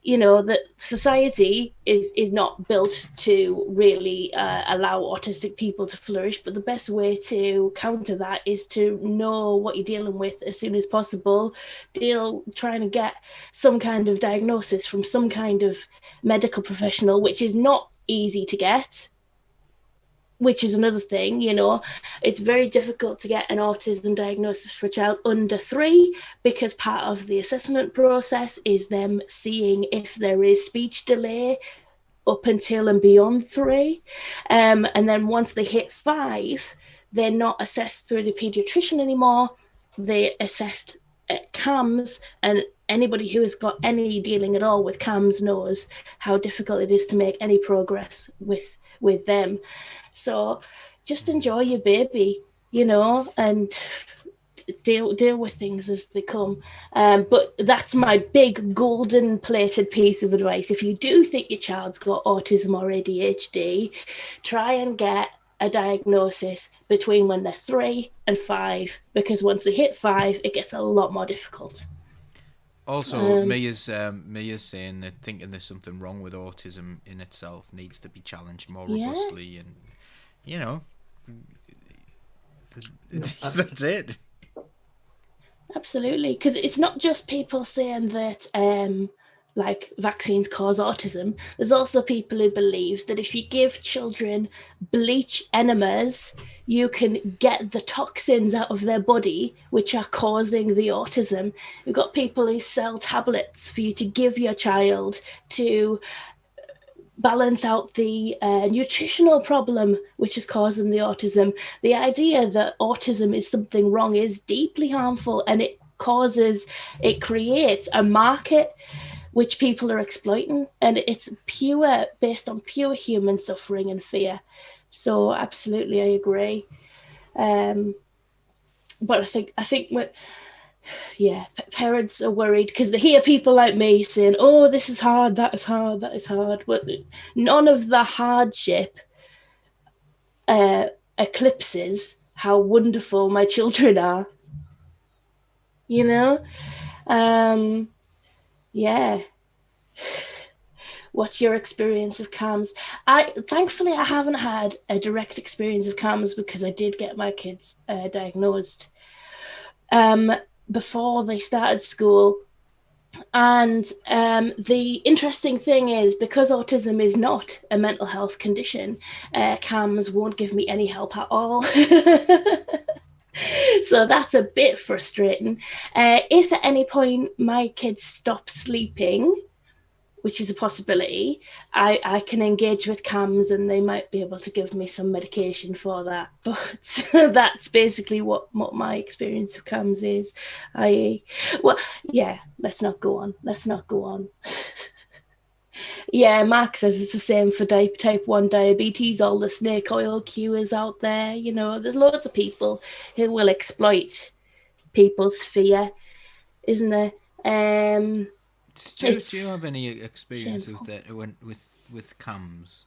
You know, that society is not built to really allow autistic people to flourish, but the best way to counter that is to know what you're dealing with as soon as possible. Trying to get some kind of diagnosis from some kind of medical professional, which is not easy to get. which is another thing, you know. It's very difficult to get an autism diagnosis for a child under 3 because part of the assessment process is them seeing if there is speech delay up until and beyond 3. And then once they hit 5, they're not assessed through the pediatrician anymore. They're assessed at CAMS, and anybody who has got any dealing at all with CAMS knows how difficult it is to make any progress with them. So just enjoy your baby, you know, and deal with things as they come. But that's my big golden plated piece of advice. If you do think your child's got autism or ADHD, try and get a diagnosis between when they're 3 and 5, because once they hit 5, it gets a lot more difficult. Also, Mia's saying that thinking there's something wrong with autism in itself needs to be challenged more robustly, and you know, that's it. Absolutely, because it's not just people saying that like vaccines cause autism. There's also people who believe that if you give children bleach enemas, you can get the toxins out of their body which are causing the autism. You've got people who sell tablets for you to give your child to balance out the nutritional problem which is causing the autism. The idea that autism is something wrong is deeply harmful, and it creates a market which people are exploiting, and it's based on pure human suffering and fear. So absolutely, I agree. But I think parents are worried because they hear people like me saying, "Oh, this is hard, that is hard, that is hard," but none of the hardship eclipses how wonderful my children are. You know, What's your experience of CAMS? Thankfully I haven't had a direct experience of CAMS because I did get my kids diagnosed before they started school. And the interesting thing is, because autism is not a mental health condition, CAMS won't give me any help at all. So that's a bit frustrating. If at any point my kids stop sleeping, which is a possibility, I can engage with CAMS and they might be able to give me some medication for that. But that's basically what my experience of CAMS is. Let's not go on. Yeah, Mark says it's the same for type 1 diabetes, all the snake oil cures out there. You know, there's loads of people who will exploit people's fear, isn't there? Do you have any experience with that with CAMS?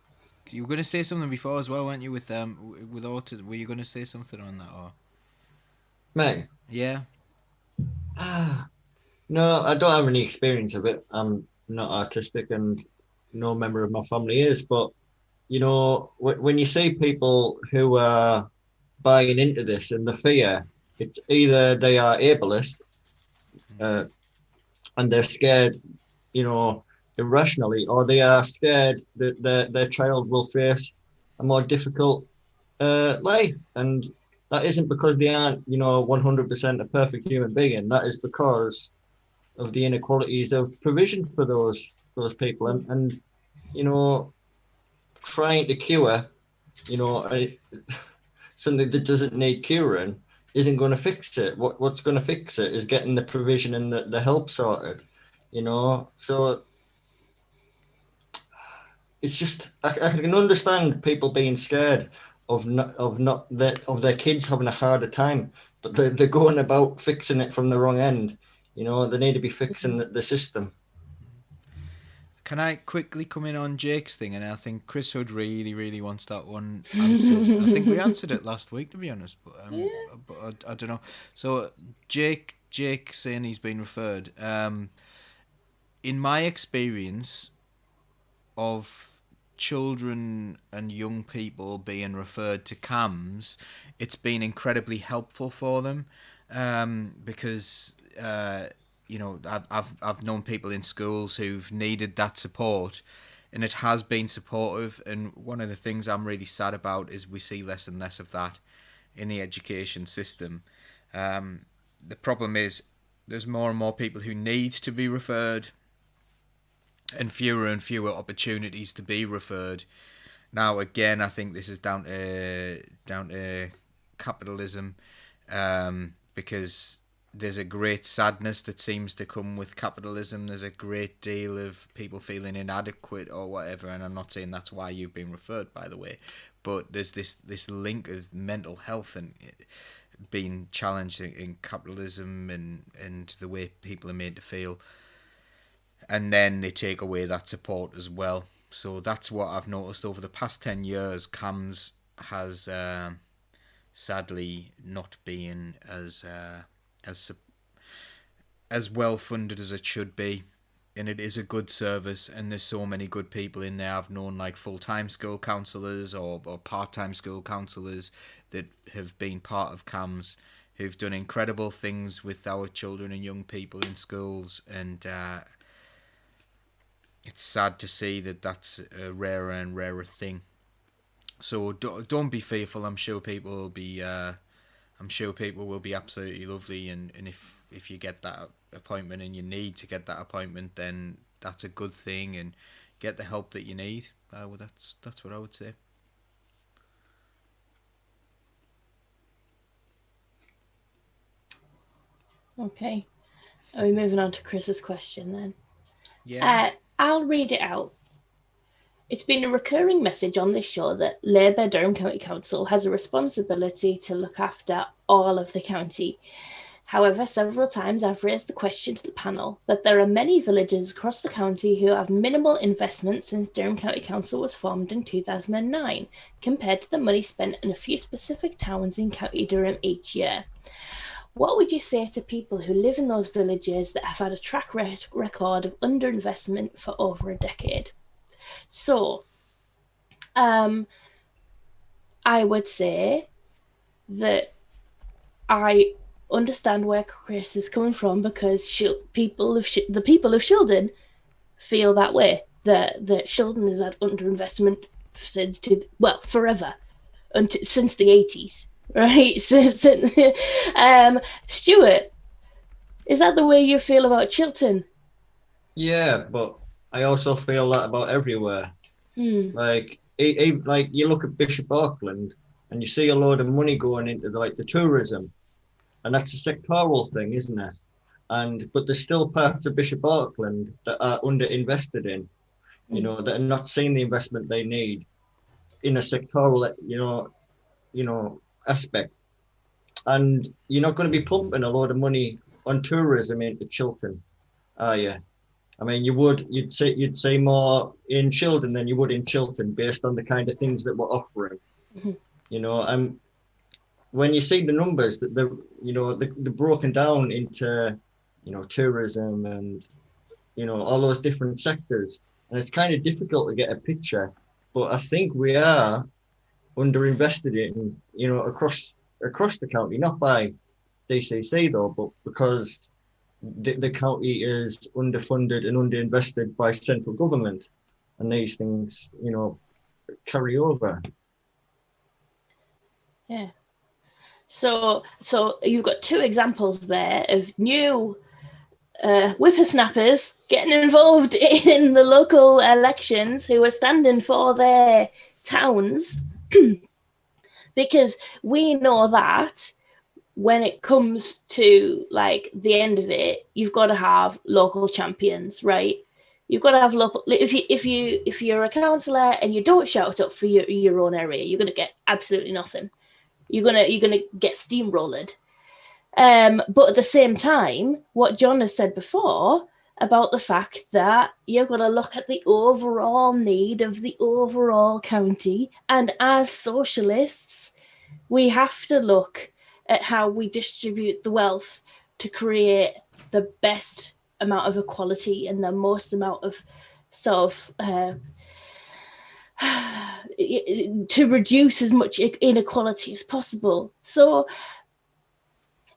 You were going to say something before as well, weren't you, with autism? Were you going to say something on that, or? Me? Yeah. No, I don't have any experience of it. I'm not autistic, and no member of my family is. But you know, when you see people who are buying into this and the fear, it's either they are ableist, and they're scared, you know, irrationally, or they are scared that their child will face a more difficult life. And that isn't because they aren't, you know, 100% a perfect human being. That is because of the inequalities of provision for those people. And you know, trying to cure, you know, something that doesn't need curing isn't going to fix it. What's going to fix it is getting the provision and the help sorted, you know. So it's just I can understand people being scared of their kids having a harder time, but they're going about fixing it from the wrong end. You know, they need to be fixing the system. Can I quickly come in on Jake's thing? And I think Chris Hood really wants that one answered. I think we answered it last week, to be honest, but I don't know. So Jake saying he's been referred. In my experience of children and young people being referred to CAMS, it's been incredibly helpful for them, because you know, I've known people in schools who've needed that support, and it has been supportive. And one of the things I'm really sad about is we see less and less of that in the education system. The problem is there's more and more people who need to be referred, and fewer opportunities to be referred. Now, again, I think this is down to capitalism, because there's a great sadness that seems to come with capitalism. There's a great deal of people feeling inadequate or whatever, and I'm not saying that's why you've been referred, by the way, but there's this link of mental health and being challenged in capitalism and the way people are made to feel, and then they take away that support as well. So that's what I've noticed over the past 10 years. CAMHS has sadly not been as well funded as it should be, and it is a good service, and there's so many good people in there. I've known like full-time school counsellors or part-time school counsellors that have been part of CAMHS, who've done incredible things with our children and young people in schools, and it's sad to see that that's a rarer and rarer thing. So don't be fearful. I'm sure people will be absolutely lovely, and if you get that appointment and you need to get that appointment, then that's a good thing, and get the help that you need. That's what I would say. Okay. Are we moving on to Chris's question then? Yeah. I'll read it out. It's been a recurring message on this show that Labour Durham County Council has a responsibility to look after all of the county. However, several times I've raised the question to the panel that there are many villages across the county who have minimal investment since Durham County Council was formed in 2009, compared to the money spent in a few specific towns in County Durham each year. What would you say to people who live in those villages that have had a track record of underinvestment for over a decade? So, I would say that I understand where Chris is coming from, because the people of Shildon feel that way. That Shildon has had underinvestment since forever, since the 80s. Right, Stuart, is that the way you feel about Chiltern? Yeah, but I also feel that about everywhere. Like you look at Bishop Auckland and you see a load of money going into the tourism, and that's a sectoral thing, isn't it? But there's still parts of Bishop Auckland that are underinvested in, that are not seeing the investment they need in a sectoral, aspect. And you're not going to be pumping a load of money on tourism into Chiltern, are you? I mean, you'd say more in Shildon than you would in Chiltern, based on the kind of things that we're offering. And when you see the numbers that they're broken down into, tourism and, all those different sectors, and it's kind of difficult to get a picture. But I think we are underinvested in, across the county, not by DCC though, but because the county is underfunded and underinvested by central government, and these things, carry over. Yeah. So you've got two examples there of new whippersnappers getting involved in the local elections who are standing for their towns. Because we know that when it comes to the end of it, you've got to have local champions, right? You've got to have local. If you're a councillor and you don't shout up for your own area, you're going to get absolutely nothing. You're gonna get steamrolled. But at the same time, what John has said before about the fact that you've got to look at the overall need of the overall county, and as socialists, we have to look at how we distribute the wealth to create the best amount of equality and the most amount of to reduce as much inequality as possible. So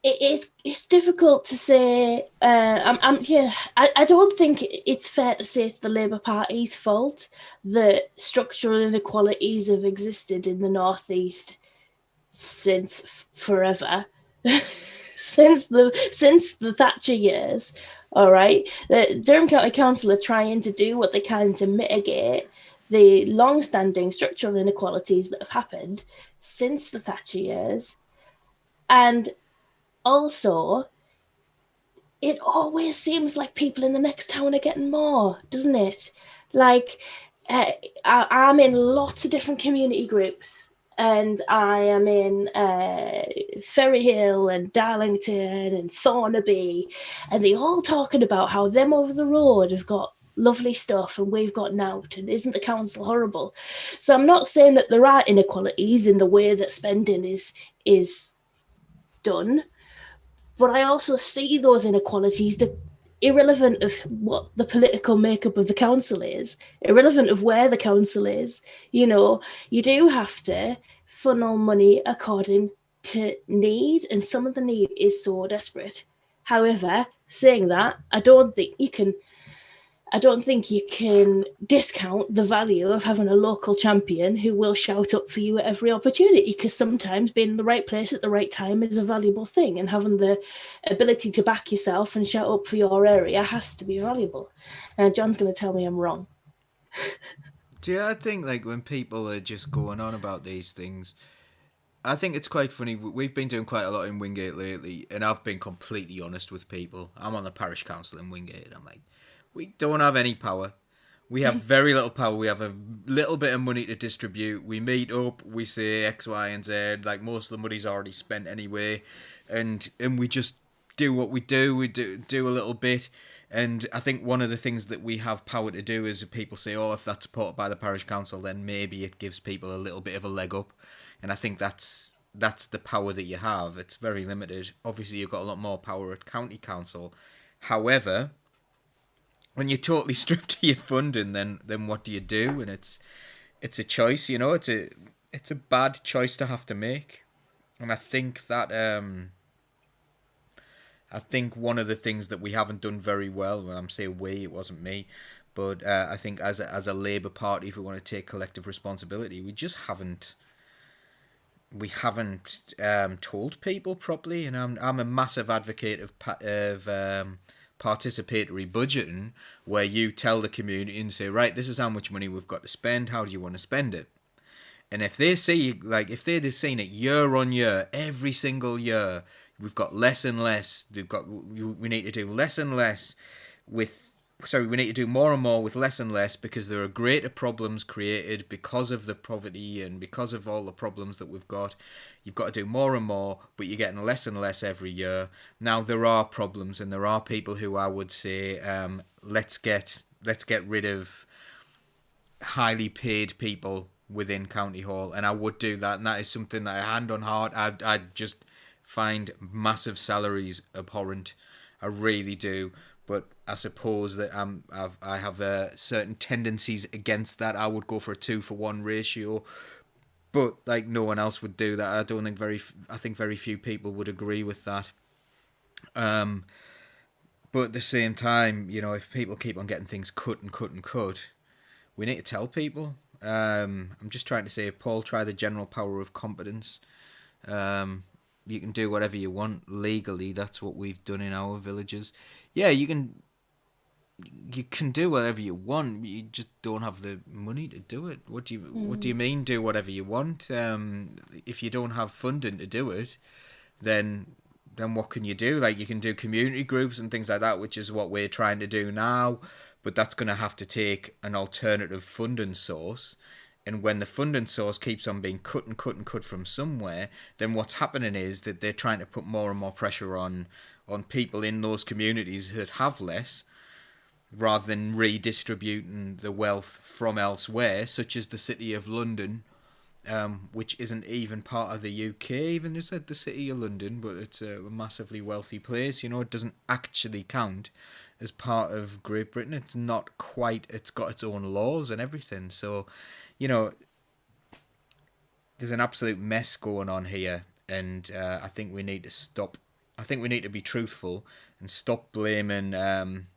It's difficult to say. I don't think it's fair to say it's the Labour Party's fault that structural inequalities have existed in the Northeast since forever, since the Thatcher years. All right, the Durham County Council are trying to do what they can to mitigate the long-standing structural inequalities that have happened since the Thatcher years, and also, it always seems like people in the next town are getting more, doesn't it? Like, I'm in lots of different community groups, and I am in Ferry Hill and Darlington and Thornaby, and they all talking about how them over the road have got lovely stuff and we've got nought, and isn't the council horrible? So I'm not saying that there are inequalities in the way that spending is done, but I also see those inequalities that irrelevant of what the political makeup of the council is, irrelevant of where the council is. You do have to funnel money according to need, and some of the need is so desperate. However, saying that, I don't think you can discount the value of having a local champion who will shout up for you at every opportunity, because sometimes being in the right place at the right time is a valuable thing, and having the ability to back yourself and shout up for your area has to be valuable. Now, John's going to tell me I'm wrong. I think like when people are just going on about these things, I think it's quite funny. We've been doing quite a lot in Wingate lately, and I've been completely honest with people. I'm on the parish council in Wingate, and I'm like, we don't have any power. We have very little power. We have a little bit of money to distribute. We meet up, we say X, Y, and Z. Like, most of the money's already spent anyway. And we just do what we do. We do a little bit. And I think one of the things that we have power to do is if people say, oh, if that's supported by the parish council, then maybe it gives people a little bit of a leg up. And I think that's the power that you have. It's very limited. Obviously, you've got a lot more power at county council. However, when you're totally stripped of your funding, then what do you do? And it's a choice, it's a bad choice to have to make. And I think that I think one of the things that we haven't done very well, when I'm saying we, it wasn't me, but I think as a Labour Party, if we want to take collective responsibility, we just haven't told people properly. And I'm a massive advocate of participatory budgeting, where you tell the community and say, right, this is how much money we've got to spend, how do you want to spend it? And if they see, like, if they're just seeing it year on year, every single year, we've got less and less, we need to do less and less we need to do more and more with less and less, because there are greater problems created because of the poverty and because of all the problems that we've got. You've got to do more and more, but you're getting less and less every year. Now, there are problems, and there are people who I would say, let's get rid of highly paid people within County Hall, and I would do that, and that is something that, hand on heart, I just find massive salaries abhorrent. I really do. But I suppose that I have certain tendencies against that. I would go for a 2-for-1 ratio, but like no one else would do that. I think very few people would agree with that. But at the same time, if people keep on getting things cut, we need to tell people. I'm just trying to say, Paul, try the general power of competence. You can do whatever you want legally. That's what we've done in our villages. Yeah, you can do whatever you want. You just don't have the money to do it. What do you mean, do whatever you want? If you don't have funding to do it, then what can you do? Like, you can do community groups and things like that, which is what we're trying to do now. But that's going to have to take an alternative funding source. And when the funding source keeps on being cut from somewhere, then what's happening is that they're trying to put more and more pressure on people in those communities that have less, rather than redistributing the wealth from elsewhere, such as the City of London, which isn't even part of the UK, even as the City of London, but it's a massively wealthy place. It doesn't actually count as part of Great Britain. It's not quite, it's got its own laws and everything. So, there's an absolute mess going on here, and I think we need to stop I think we need to be truthful and stop blaming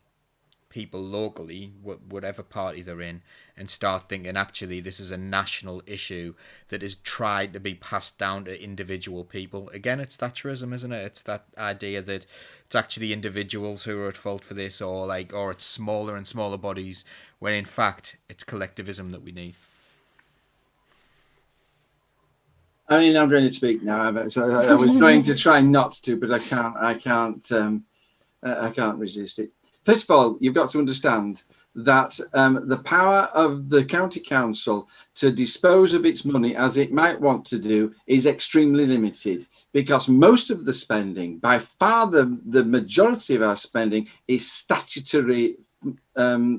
people locally, whatever party they're in, and start thinking actually this is a national issue that is tried to be passed down to individual people. Again, it's Thatcherism, isn't it? It's that idea that it's actually individuals who are at fault for this, or it's smaller and smaller bodies, when in fact it's collectivism that we need. I mean, I'm going to speak now. So I was going to try not to, but I can't resist it. First of all, you've got to understand that the power of the county council to dispose of its money as it might want to do is extremely limited, because most of the spending, by far the majority of our spending, is statutory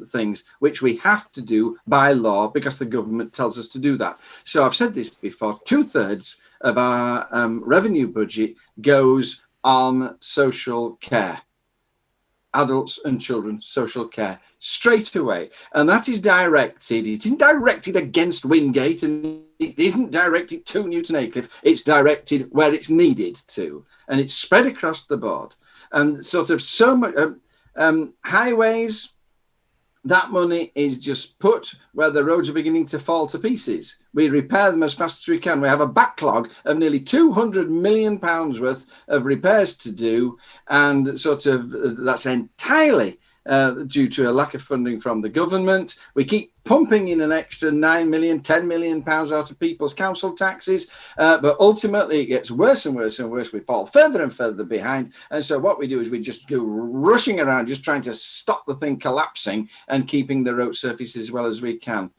things which we have to do by law because the government tells us to do that. So I've said this before, 2/3 of our revenue budget goes on social care. Adults and children, social care, straight away. And that is directed, it isn't directed against Wingate, and it isn't directed to Newton Aycliffe, it's directed where it's needed to. And it's spread across the board. And sort of so much, highways, that money is just put where the roads are beginning to fall to pieces. We repair them as fast as we can. We have a backlog of nearly £200 million worth of repairs to do, and sort of that's entirely due to a lack of funding from the government. We keep pumping in an extra 9 million, 10 million pounds out of people's council taxes, but ultimately it gets worse and worse and worse. We fall further and further behind, and so what we do is we just go rushing around, just trying to stop the thing collapsing and keeping the road surface as well as we can.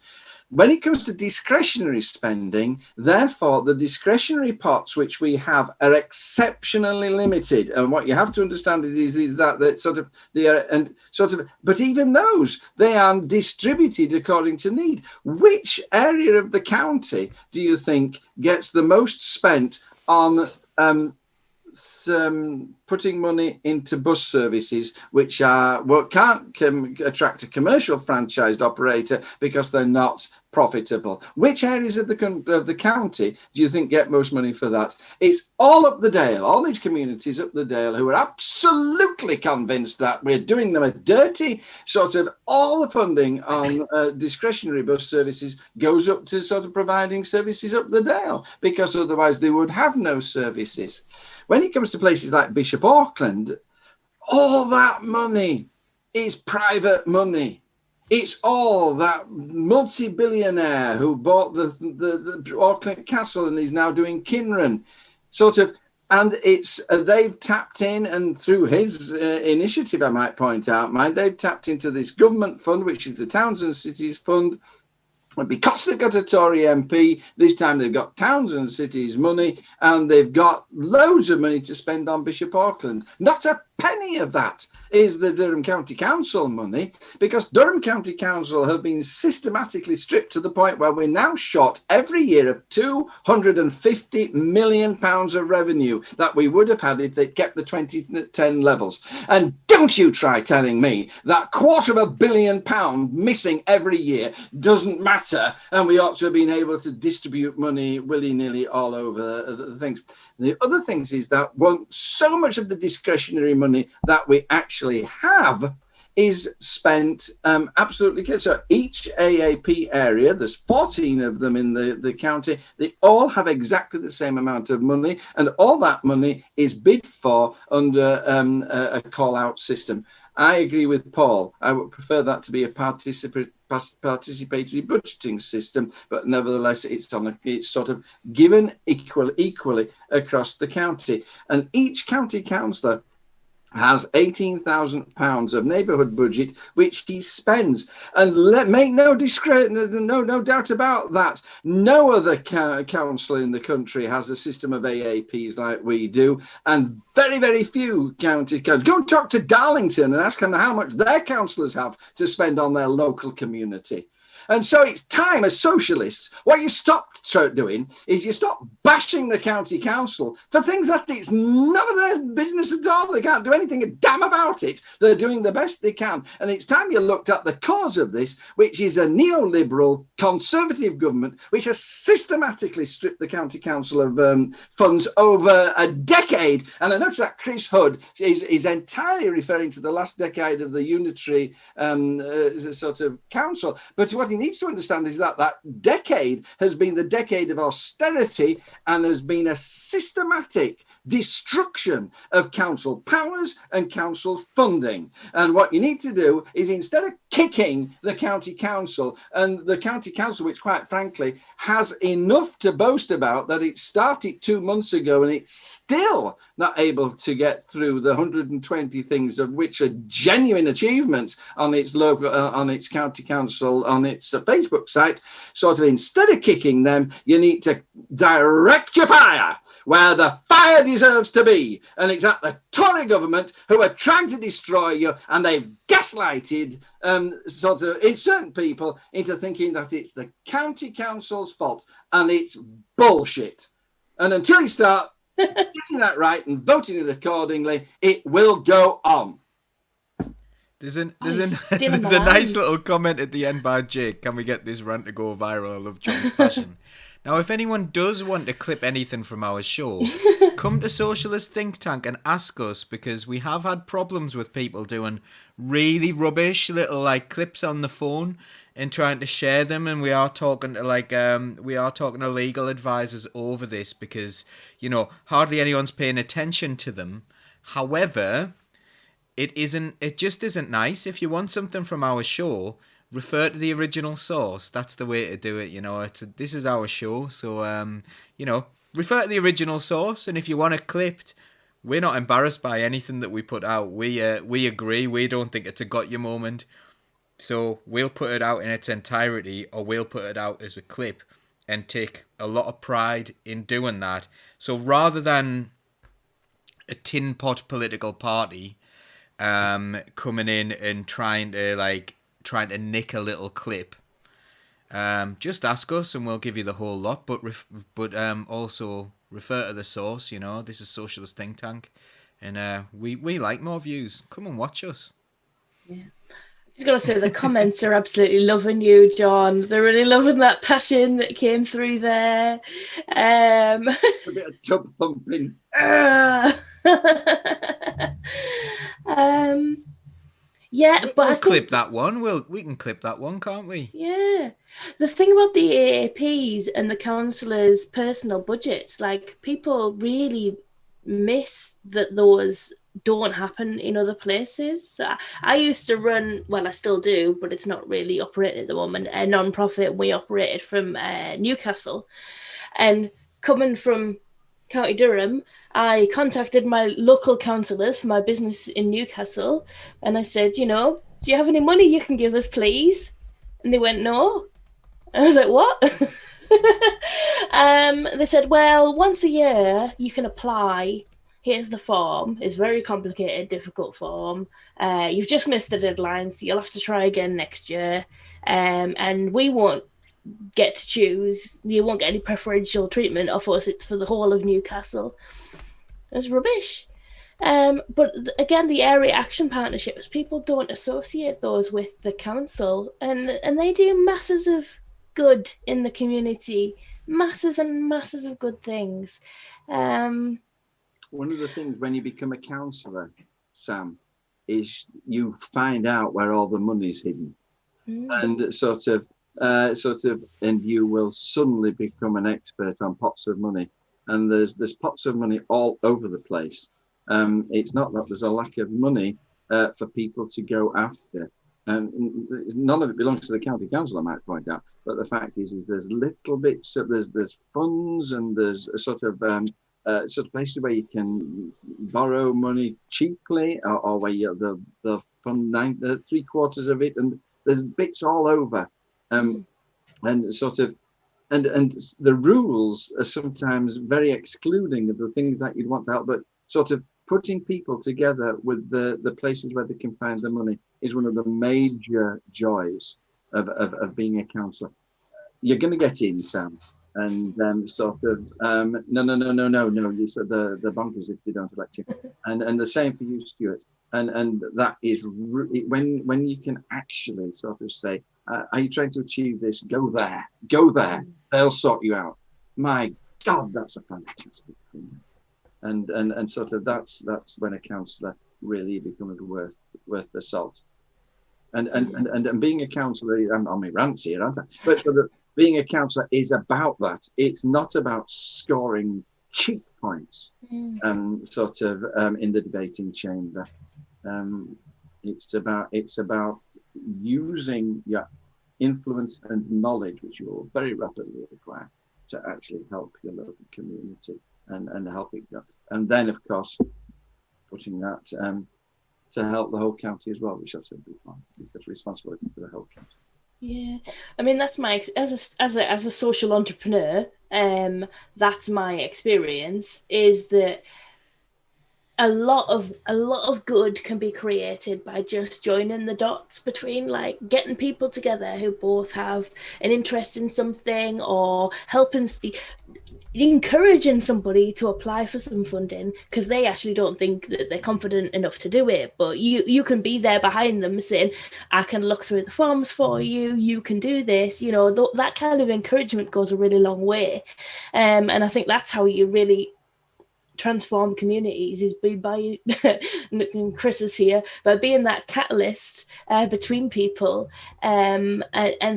When it comes to discretionary spending, therefore, the discretionary pots which we have are exceptionally limited. And what you have to understand is that sort of they are, and sort of, but even those, they are distributed according to need. Which area of the county do you think gets the most spent on putting money into bus services, which can't attract a commercial franchised operator because they're not profitable? Which areas of the county do you think get most money for that? It's all up the dale, all these communities up the dale who are absolutely convinced that we're doing them a dirty, sort of all the funding on discretionary bus services goes up to sort of providing services up the dale, because otherwise they would have no services. When it comes to places like Bishop Auckland, all that money is private money. It's all that multi-billionaire who bought the Auckland Castle and is now doing Kinran, sort of, and it's they've tapped in, and through his initiative, I might point out, they've tapped into this government fund, which is the Towns and Cities Fund. And because they've got a Tory MP, this time they've got towns and cities money, and they've got loads of money to spend on Bishop Auckland. Not a penny of that is the Durham County Council money, because Durham County Council have been systematically stripped to the point where we're now short every year of £250 million of revenue that we would have had if they'd kept the 2010 levels. And don't you try telling me that £250 million missing every year doesn't matter, and we ought to have been able to distribute money willy-nilly all over the things. The other things is that so much of the discretionary money that we actually have is spent absolutely clear. So each AAP area, there's 14 of them in the county, they all have exactly the same amount of money, and all that money is bid for under a call-out system. I agree with Paul. I would prefer that to be a participatory budgeting system, but nevertheless, it's sort of given equally across the county, and each county councillor has £18,000 of neighbourhood budget which he spends, and make no doubt about that. No other council in the country has a system of AAPs like we do, and very, very few county councils. Go and talk to Darlington and ask them how much their councillors have to spend on their local community. And so it's time as socialists, what you stopped doing is you stop bashing the county council for things that it's none of their business at all. They can't do anything a damn about it. They're doing the best they can. And it's time you looked at the cause of this, which is a neoliberal conservative government, which has systematically stripped the county council of funds over a decade. And I noticed that Chris Hood is entirely referring to the last decade of the unitary sort of council. But what he needs to understand is that that decade has been the decade of austerity and has been a systematic destruction of council powers and council funding. And what you need to do is, instead of kicking the county council, and the county council, which quite frankly has enough to boast about, that it started 2 months ago and it's still not able to get through the 120 things of which are genuine achievements on its local, on its county council, on its Facebook site. Sort of, instead of kicking them, you need to direct your fire where the fire deserves to be. And it's at the Tory government who are trying to destroy you, and they've gaslighted sort of certain people into thinking that it's the county council's fault, and it's bullshit. And until you start getting that right and voting it accordingly, it will go on. There's a nice little comment at the end by Jake. Can we get this rant to go viral? I love John's passion. Now, if anyone does want to clip anything from our show, come to Socialist Think Tank and ask us, because we have had problems with people doing really rubbish little like clips on the phone and trying to share them, and we are talking to legal advisors over this, because, you know, hardly anyone's paying attention to them. However, it just isn't nice. If you want something from our show, refer to the original source. That's the way to do it, you know. This is our show, so you know, refer to the original source. And if you want it clipped, we're not embarrassed by anything that we put out. We agree. We don't think it's a got you moment, so we'll put it out in its entirety, or we'll put it out as a clip, and take a lot of pride in doing that. So rather than a tin pot political party coming in and trying to nick a little clip, just ask us and we'll give you the whole lot. But also refer to the source. You know, this is Socialist Think Tank, and we like more views. Come and watch us. Yeah, I just gotta say, the comments are absolutely loving you, John. They're really loving that passion that came through there. A bit of tub thumping. Yeah, but we'll clip that one. We can clip that one, can't we? Yeah. The thing about the AAPs and the councillors' personal budgets, like, people really miss that those don't happen in other places. I used to run, well, I still do, but it's not really operating at the moment, a non-profit. We operated from Newcastle, and coming from County Durham, I contacted my local councillors for my business in Newcastle, and I said, you know, do you have any money you can give us, please? And they went, no. I was like, what? They said, well, once a year you can apply. Here's the form. It's very complicated, difficult form. You've just missed the deadline, so you'll have to try again next year. And we won't get to choose. You won't get any preferential treatment of us. It's for the whole of Newcastle. It's rubbish. But again, the area action partnerships, people don't associate those with the council, and they do masses of good in the community, masses and masses of good things. One of the things when you become a councillor, Sam, is you find out where all the money's hidden, and sort of, and you will suddenly become an expert on pots of money. And there's pots of money all over the place. It's not that there's a lack of money for people to go after. None of it belongs to the county council, I might point out. But the fact is there's little bits of, there's funds, and there's a sort of places where you can borrow money cheaply, or where they'll fund 3/4 of it, and there's bits all over, and sort of. And the rules are sometimes very excluding of the things that you'd want to help, but sort of putting people together with the places where they can find the money is one of the major joys of being a counsellor. You're going to get in, Sam, and sort of no. You said the bonkers if they don't elect you, and the same for you, Stuart. And that is when you can actually sort of say, are you trying to achieve this? Go there. They'll sort you out. My God, that's a fantastic thing. And sort of that's when a counsellor really becomes worth the salt. And being a counsellor, I'm on my rants here, aren't I? But being a counsellor is about that. It's not about scoring cheap points, sort of in the debating chamber. It's about using your influence and knowledge, which you will very rapidly acquire, to actually help your local community and help it go. And then, of course, putting that to help the whole county as well, which I've said before, because responsibility for the whole county. Yeah, I mean that's my as a social entrepreneur. That's my experience. Is that a lot of good can be created by just joining the dots between, like, getting people together who both have an interest in something, or encouraging somebody to apply for some funding because they actually don't think that they're confident enough to do it, but you can be there behind them saying, I can look through the forms for you, you can do this, that kind of encouragement goes a really long way. And I think that's how you really transform communities, is by Chris is here, by being that catalyst between people, and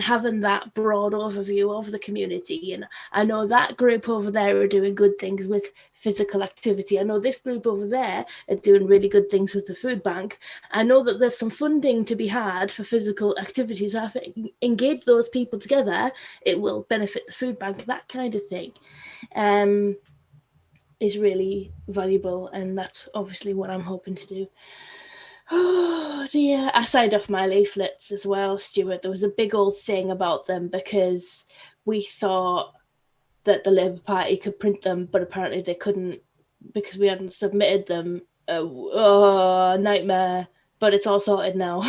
having that broad overview of the community. And I know that group over there are doing good things with physical activity. I know this group over there are doing really good things with the food bank. I know that there's some funding to be had for physical activities. I think engage those people together, it will benefit the food bank, that kind of thing. Is really valuable, and that's obviously what I'm hoping to do. Oh dear, I signed off my leaflets as well, Stuart. There was a big old thing about them because we thought that the Labour Party could print them, but apparently they couldn't because we hadn't submitted them. Nightmare, but it's all sorted now.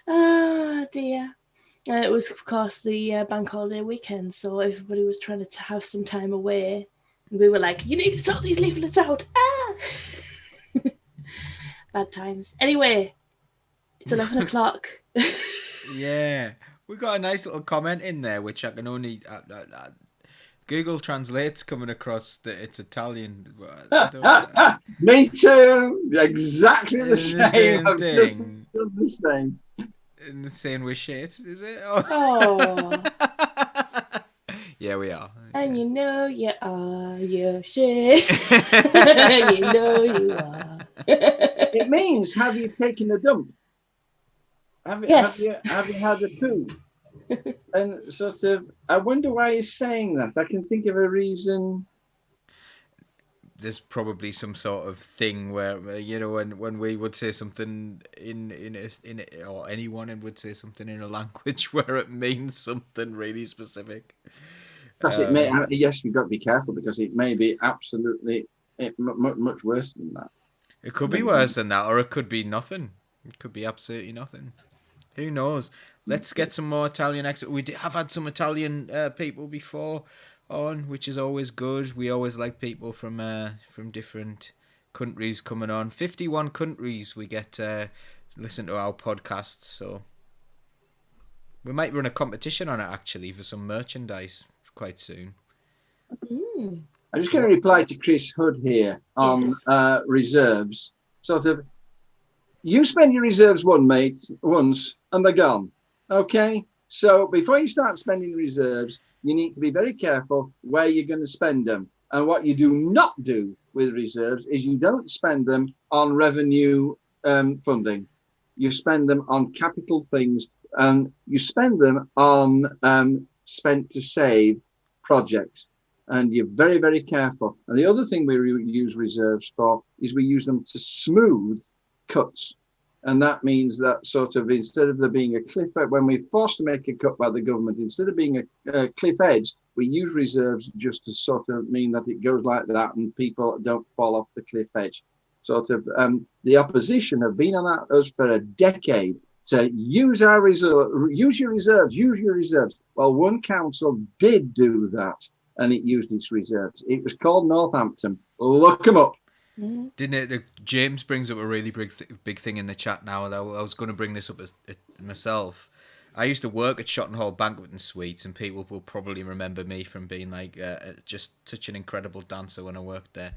Oh dear. It was, of course, the bank holiday weekend, so everybody was trying to have some time away. And we were like, you need to sort these leaflets out. Bad times. Anyway, it's 11 o'clock. Yeah. We got a nice little comment in there, which I can only... Google Translate's coming across that it's Italian. Me too. Exactly the same. I've just done the same. In the same way shit, is it? Oh. Yeah, we are. And you know you are your shit. You know you are. It means, have you taken a dump? Have you had a poo? And sort of, I wonder why he's saying that. I can think of a reason. There's probably some sort of thing where, when we would say something in or anyone would say something in a language where it means something really specific. Because it may, yes, you've got to be careful because it may be absolutely much worse than that. It could be worse than that, or it could be nothing. It could be absolutely nothing. Who knows? Let's get some more Italian accent. We have had some Italian people before on, which is always good. We always like people from different countries coming on. 51 countries we get listen to our podcasts, so we might run a competition on it actually for some merchandise quite soon. I'm just going to reply to Chris Hood here on reserves. Sort of, you spend your reserves once and they're gone. Okay, so before you start spending reserves, you need to be very careful where you're going to spend them. And what you do not do with reserves is you don't spend them on revenue funding. You spend them on capital things, and you spend them on spent to save projects. And you're very, very careful. And the other thing we use reserves for is we use them to smooth cuts. And that means that sort of, instead of there being a cliff edge, when we're forced to make a cut by the government, instead of being a cliff edge, we use reserves just to sort of mean that it goes like that and people don't fall off the cliff edge. Sort of, the opposition have been on us for a decade, to use your reserves. Well, one council did do that, and it used its reserves. It was called Northampton. Look them up. Didn't it? James brings up a really big thing in the chat now. I was going to bring this up as myself. I used to work at Shotton Hall Banquet and Suites, and people will probably remember me from being like just such an incredible dancer when I worked there.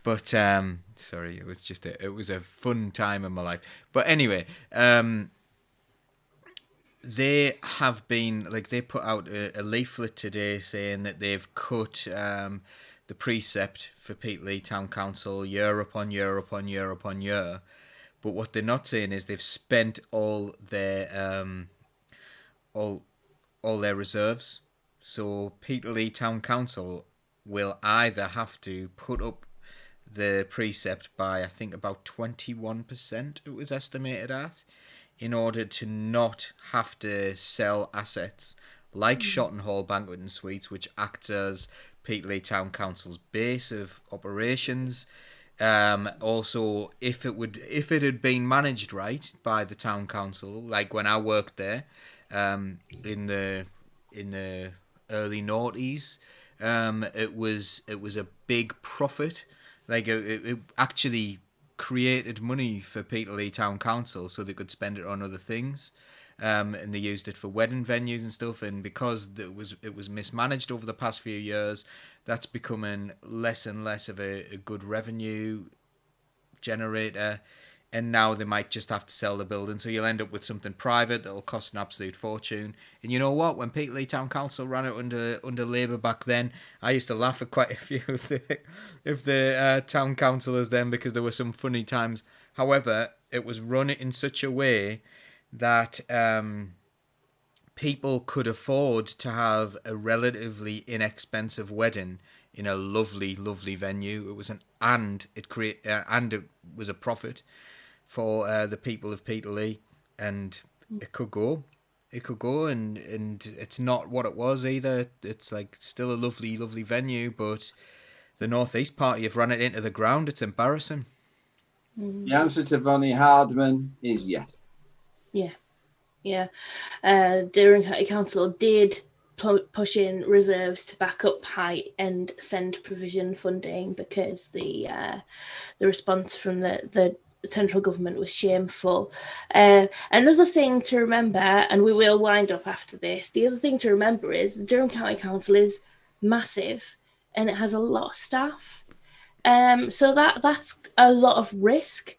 But sorry, it was a fun time in my life. But anyway, they have been they put out a leaflet today saying that they've cut the precept for Peterlee Town Council year upon year upon year upon year. But what they're not saying is they've spent all their reserves. So Peterlee Town Council will either have to put up the precept by, I think, about 21% it was estimated at, in order to not have to sell assets like Shotton Hall Banquet and Suites, which acts as Peterlee Town Council's base of operations. Also, if it had been managed right by the town council, like when I worked there, in the early noughties, it was a big profit. It actually created money for Peterlee Town Council, so they could spend it on other things. And they used it for wedding venues and stuff. And because it was mismanaged over the past few years, that's becoming less and less of a good revenue generator. And now they might just have to sell the building, so you'll end up with something private that'll cost an absolute fortune. And you know what? When Peterlee Town Council ran it under Labour back then, I used to laugh at quite a few of the town councillors then, because there were some funny times. However, it was run in such a way that people could afford to have a relatively inexpensive wedding in a lovely, lovely venue. It was and it was a profit for the people of Peterlee, and it could go, and it's not what it was either. It's still a lovely, lovely venue, but the North East Party have run it into the ground. It's embarrassing. The answer to Bonnie Hardman is yes. Yeah. Durham County Council did push in reserves to back up high and send provision funding, because the response from the central government was shameful. Another thing to remember, and we will wind up after this, the other thing to remember is the Durham County Council is massive and it has a lot of staff. So that's a lot of risk.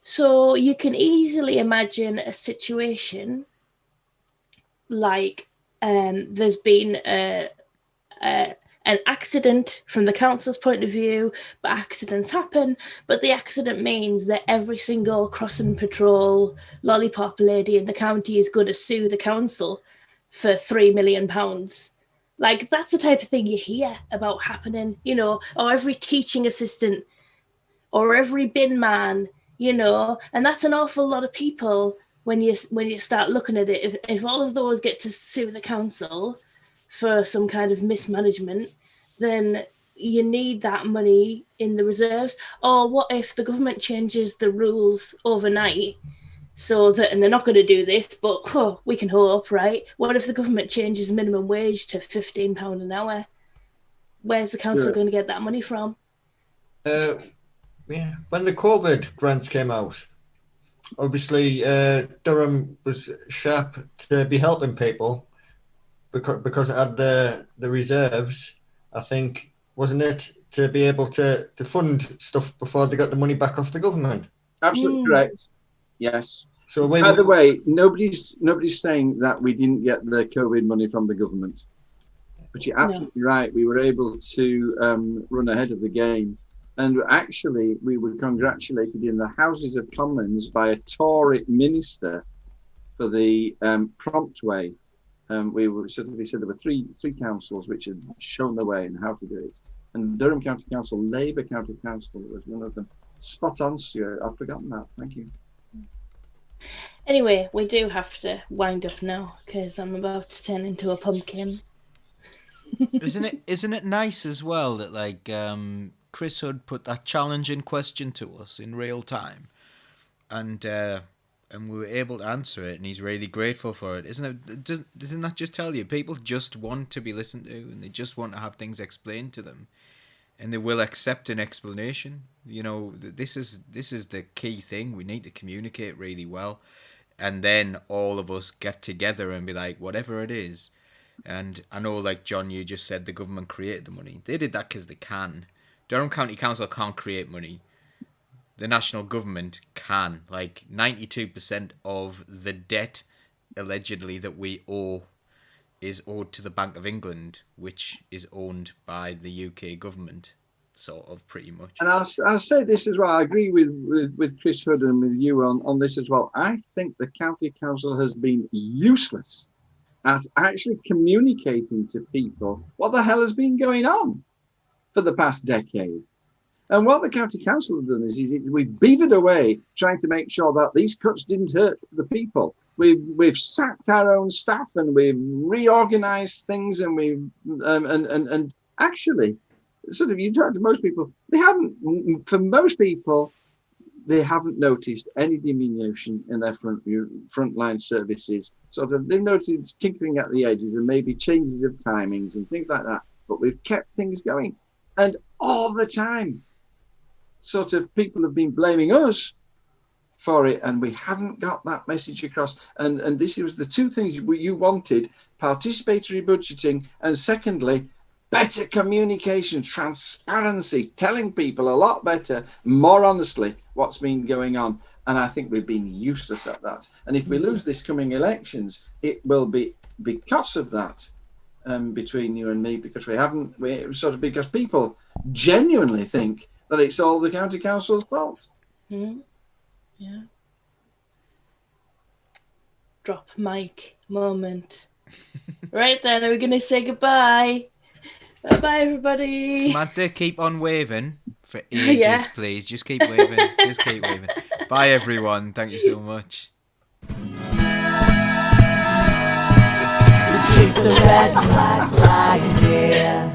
So you can easily imagine a situation like there's been an accident from the council's point of view, but accidents happen. But the accident means that every single crossing patrol lollipop lady in the county is going to sue the council for £3 million. That's the type of thing you hear about happening, or every teaching assistant or every bin man, and that's an awful lot of people when you start looking at it. If all of those get to sue the council for some kind of mismanagement, then you need that money in the reserves. Or what if the government changes the rules overnight, so that, and they're not going to do this, but we can hope, right? What if the government changes minimum wage to £15 an hour? Where's the council going to get that money from? When the COVID grants came out, obviously Durham was sharp to be helping people because it had the reserves, I think, wasn't it, to be able to fund stuff before they got the money back off the government. Absolutely correct. Yes. So by the way, nobody's saying that we didn't get the COVID money from the government, but you're absolutely right. We were able to run ahead of the game. And actually, we were congratulated in the Houses of Commons by a Tory minister for the prompt way. We said there were three councils which had shown the way and how to do it. And Durham County Council, Labour County Council, was one of them. Spot on, Stuart. I've forgotten that. Thank you. Anyway, we do have to wind up now, because I'm about to turn into a pumpkin. Isn't it nice as well that Chris Hood put that challenging question to us in real time, and and we were able to answer it, and he's really grateful for it. Doesn't that just tell you people just want to be listened to, and they just want to have things explained to them, and they will accept an explanation? You know, this is the key thing. We need to communicate really well, and then all of us get together and be like, whatever it is. And I know, like John, you just said the government created the money. They did that because they can. Durham County Council can't create money. The national government can. Like 92% of the debt, allegedly, that we owe is owed to the Bank of England, which is owned by the UK government, sort of, pretty much. And I'll say this as well. I agree with Chris Hood and with you on this as well. I think the county council has been useless at actually communicating to people what the hell has been going on for the past decade. And what the county council have done is we've beavered away trying to make sure that these cuts didn't hurt the people. We've sacked our own staff, and we've reorganised things, and we've and actually, sort of, you talk to most people, they haven't noticed any diminution in their frontline services. Sort of, they've noticed tinkering at the edges and maybe changes of timings and things like that. But we've kept things going, and all the time, sort of, people have been blaming us for it, and we haven't got that message across. And this was the two things you wanted: participatory budgeting, and secondly, better communication, transparency, telling people a lot better, more honestly, what's been going on. And I think we've been useless at that. And if we lose this coming elections, it will be because of that, between you and me, because because people genuinely think that it's all the county council's fault. Mm-hmm. Yeah. Drop mic moment. Right then, are we going to say goodbye? Bye, everybody. Samantha, keep on waving for ages, please. Just keep waving. Just keep waving. Bye, everyone. Thank you so much. Keep the red flag flying, yeah.